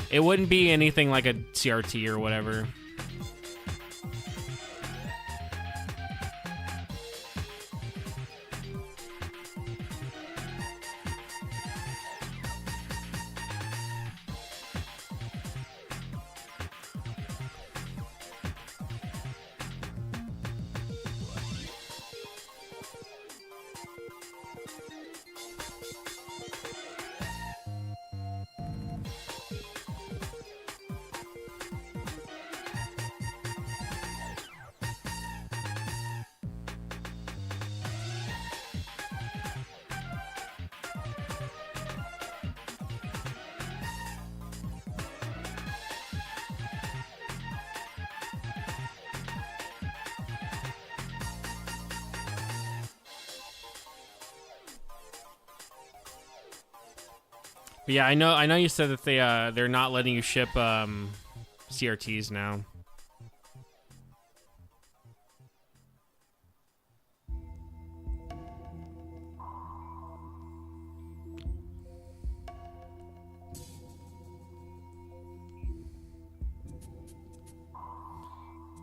It wouldn't be anything like a CRT or whatever. But yeah, I know you said that they're not letting you ship CRTs now.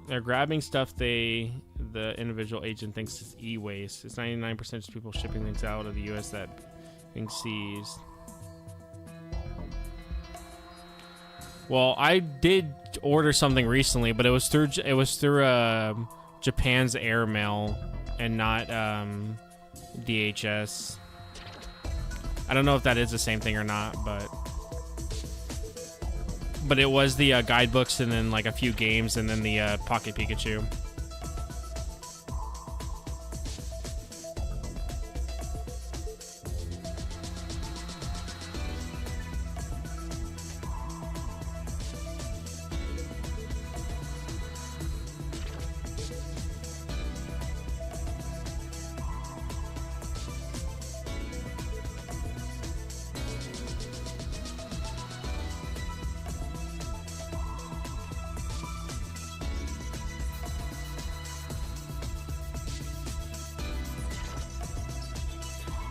They're grabbing stuff the individual agent thinks is e-waste. It's 99% just people shipping things out of the U.S. that being seized. Well, I did order something recently, but it was through Japan's airmail and not DHS. I don't know if that is the same thing or not, but it was the guidebooks and then like a few games and then the Pocket Pikachu.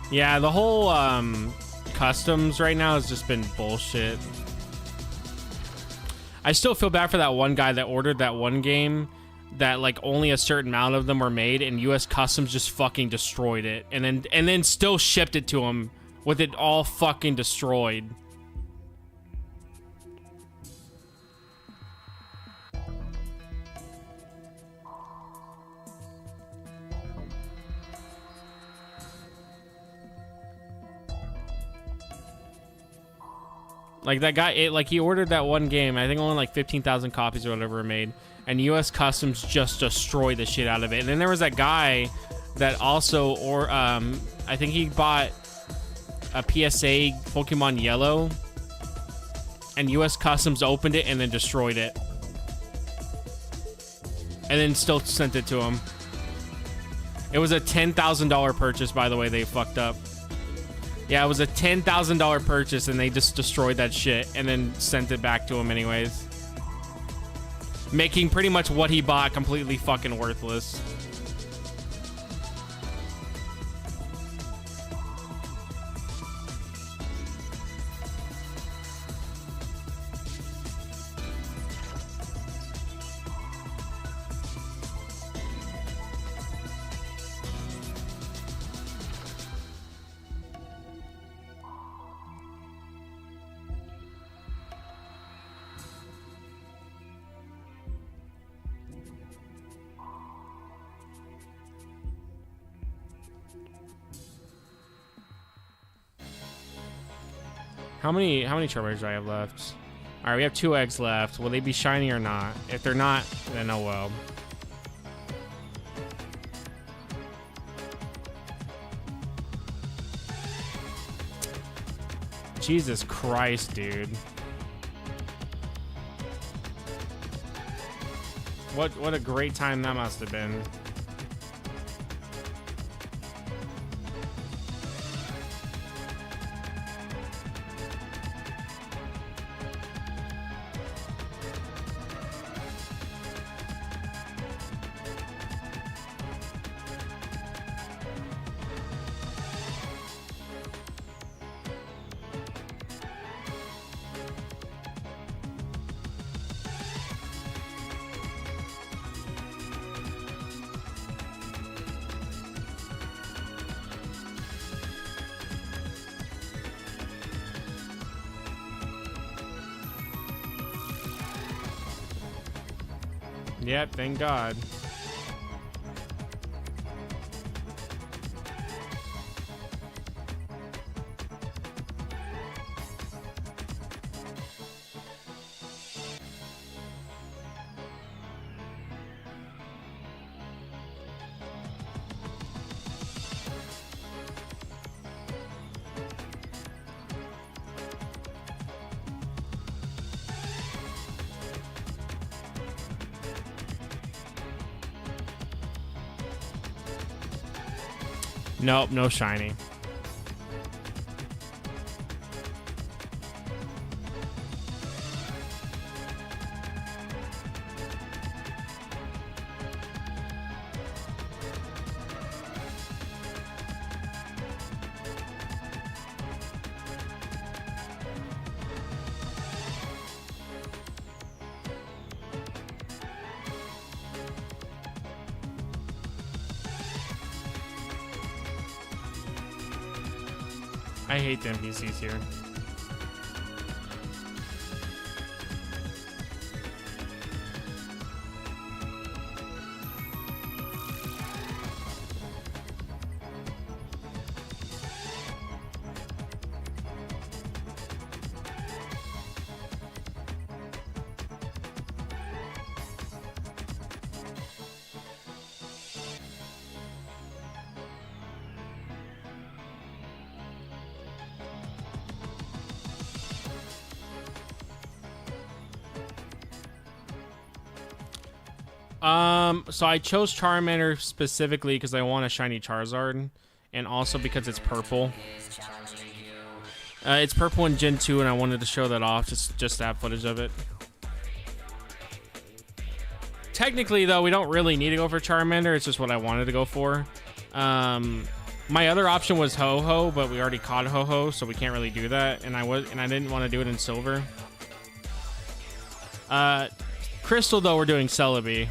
Yeah, the whole customs right now has just been bullshit. I still feel bad for that one guy that ordered that one game that like only a certain amount of them were made and US Customs just fucking destroyed it and then still shipped it to him with it all fucking destroyed. Like that guy, he ordered that one game. I think only like 15,000 copies or whatever were made, and U.S. Customs just destroyed the shit out of it. And then there was that guy that also, I think he bought a PSA Pokemon Yellow, and U.S. Customs opened it and then destroyed it, and then still sent it to him. It was a $10,000 purchase, by the way. They fucked up. Yeah, it was a $10,000 purchase, and they just destroyed that shit and then sent it back to him anyways. Making pretty much what he bought completely fucking worthless. How many Charmanders do I have left? All right, we have 2 eggs left. Will they be shiny or not? If they're not, then oh well. Jesus Christ, dude. What a great time that must have been. Yep, thank God. Nope, no shiny. I hate the NPCs here. So I chose Charmander specifically because I want a shiny Charizard, and also because it's purple. It's purple in Gen 2, and I wanted to show that off, just to have footage of it. Technically, though, we don't really need to go for Charmander. It's just what I wanted to go for. My other option was Ho-Ho, but we already caught Ho-Ho, so we can't really do that. And I didn't want to do it in silver. Crystal, though, we're doing Celebi.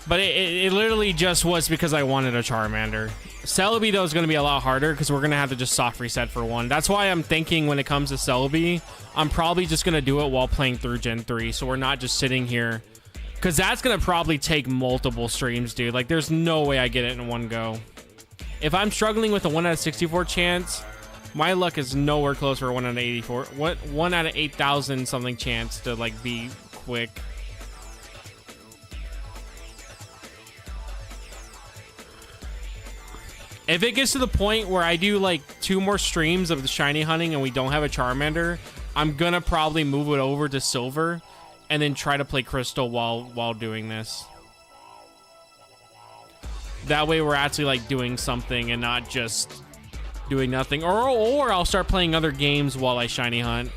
But it literally just was because I wanted a Charmander. Celebi, though, is going to be a lot harder because we're going to have to just soft reset for one. That's why I'm thinking when it comes to Celebi, I'm probably just going to do it while playing through Gen 3. So we're not just sitting here. Because that's going to probably take multiple streams, dude. Like, there's no way I get it in one go. If I'm struggling with a 1 out of 64 chance, my luck is nowhere close for a 1 out of 84. What 1 out of 8,000 something chance to, like, be quick. If it gets to the point where I do like 2 more streams of the shiny hunting and we don't have a Charmander, I'm gonna probably move it over to silver and then try to play crystal while doing this. That way we're actually like doing something and not just doing nothing. Or I'll start playing other games while I shiny hunt.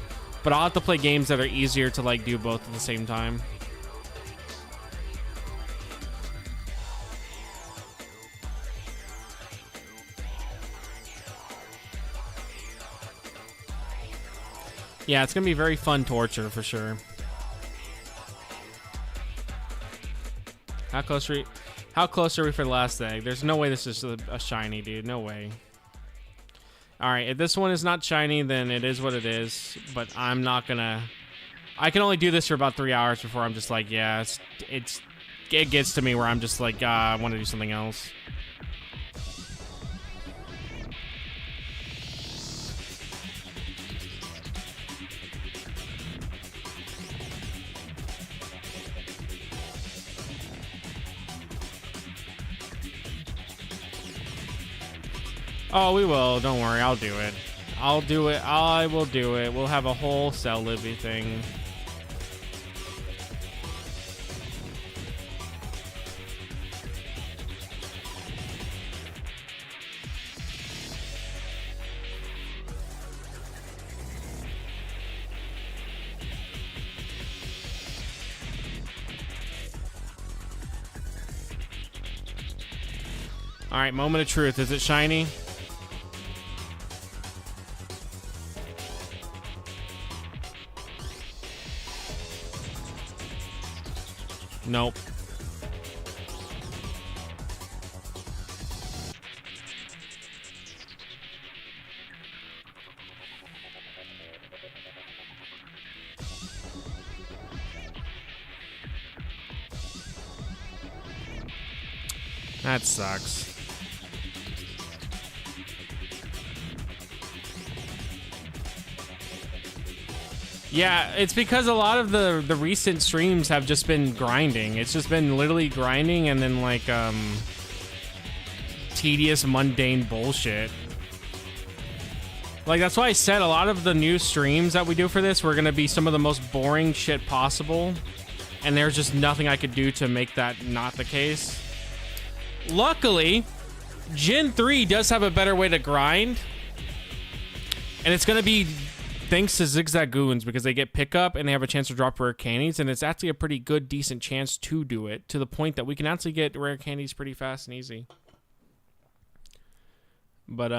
But I'll have to play games that are easier to like do both at the same time. Yeah, it's gonna be very fun torture for sure. How close are we for the last egg? There's no way this is a shiny, dude. No way. All right, if this one is not shiny, then it is what it is. But I'm not gonna. I can only do this for about 3 hours before I'm just like, yeah, it gets to me where I'm just like, I want to do something else. Oh, we will. Don't worry. I'll do it. I'll do it. I will do it. We'll have a whole Celebi thing. All right, moment of truth. Is it shiny? Nope. That sucks. Yeah, it's because a lot of the recent streams have just been grinding. It's just been literally grinding and then like tedious, mundane bullshit. Like that's why I said a lot of the new streams that we do for this were gonna be some of the most boring shit possible. And there's just nothing I could do to make that not the case. Luckily, Gen 3 does have a better way to grind. And it's going to be thanks to Zigzag Goons, because they get pickup and they have a chance to drop rare candies. And it's actually a pretty good, decent chance to do it, to the point that we can actually get rare candies pretty fast and easy. But,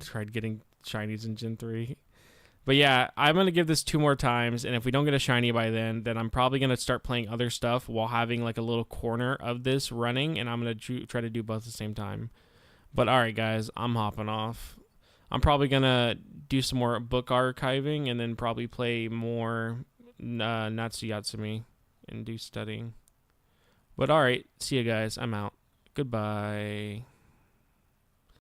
tried getting shinies in Gen 3. But yeah, I'm going to give this 2 more times, and if we don't get a shiny by then I'm probably going to start playing other stuff while having like a little corner of this running, and I'm going to try to do both at the same time. But alright guys, I'm hopping off. I'm probably going to do some more book archiving, and then probably play more Natsuyatsumi and do studying. But alright, see you guys. I'm out. Goodbye.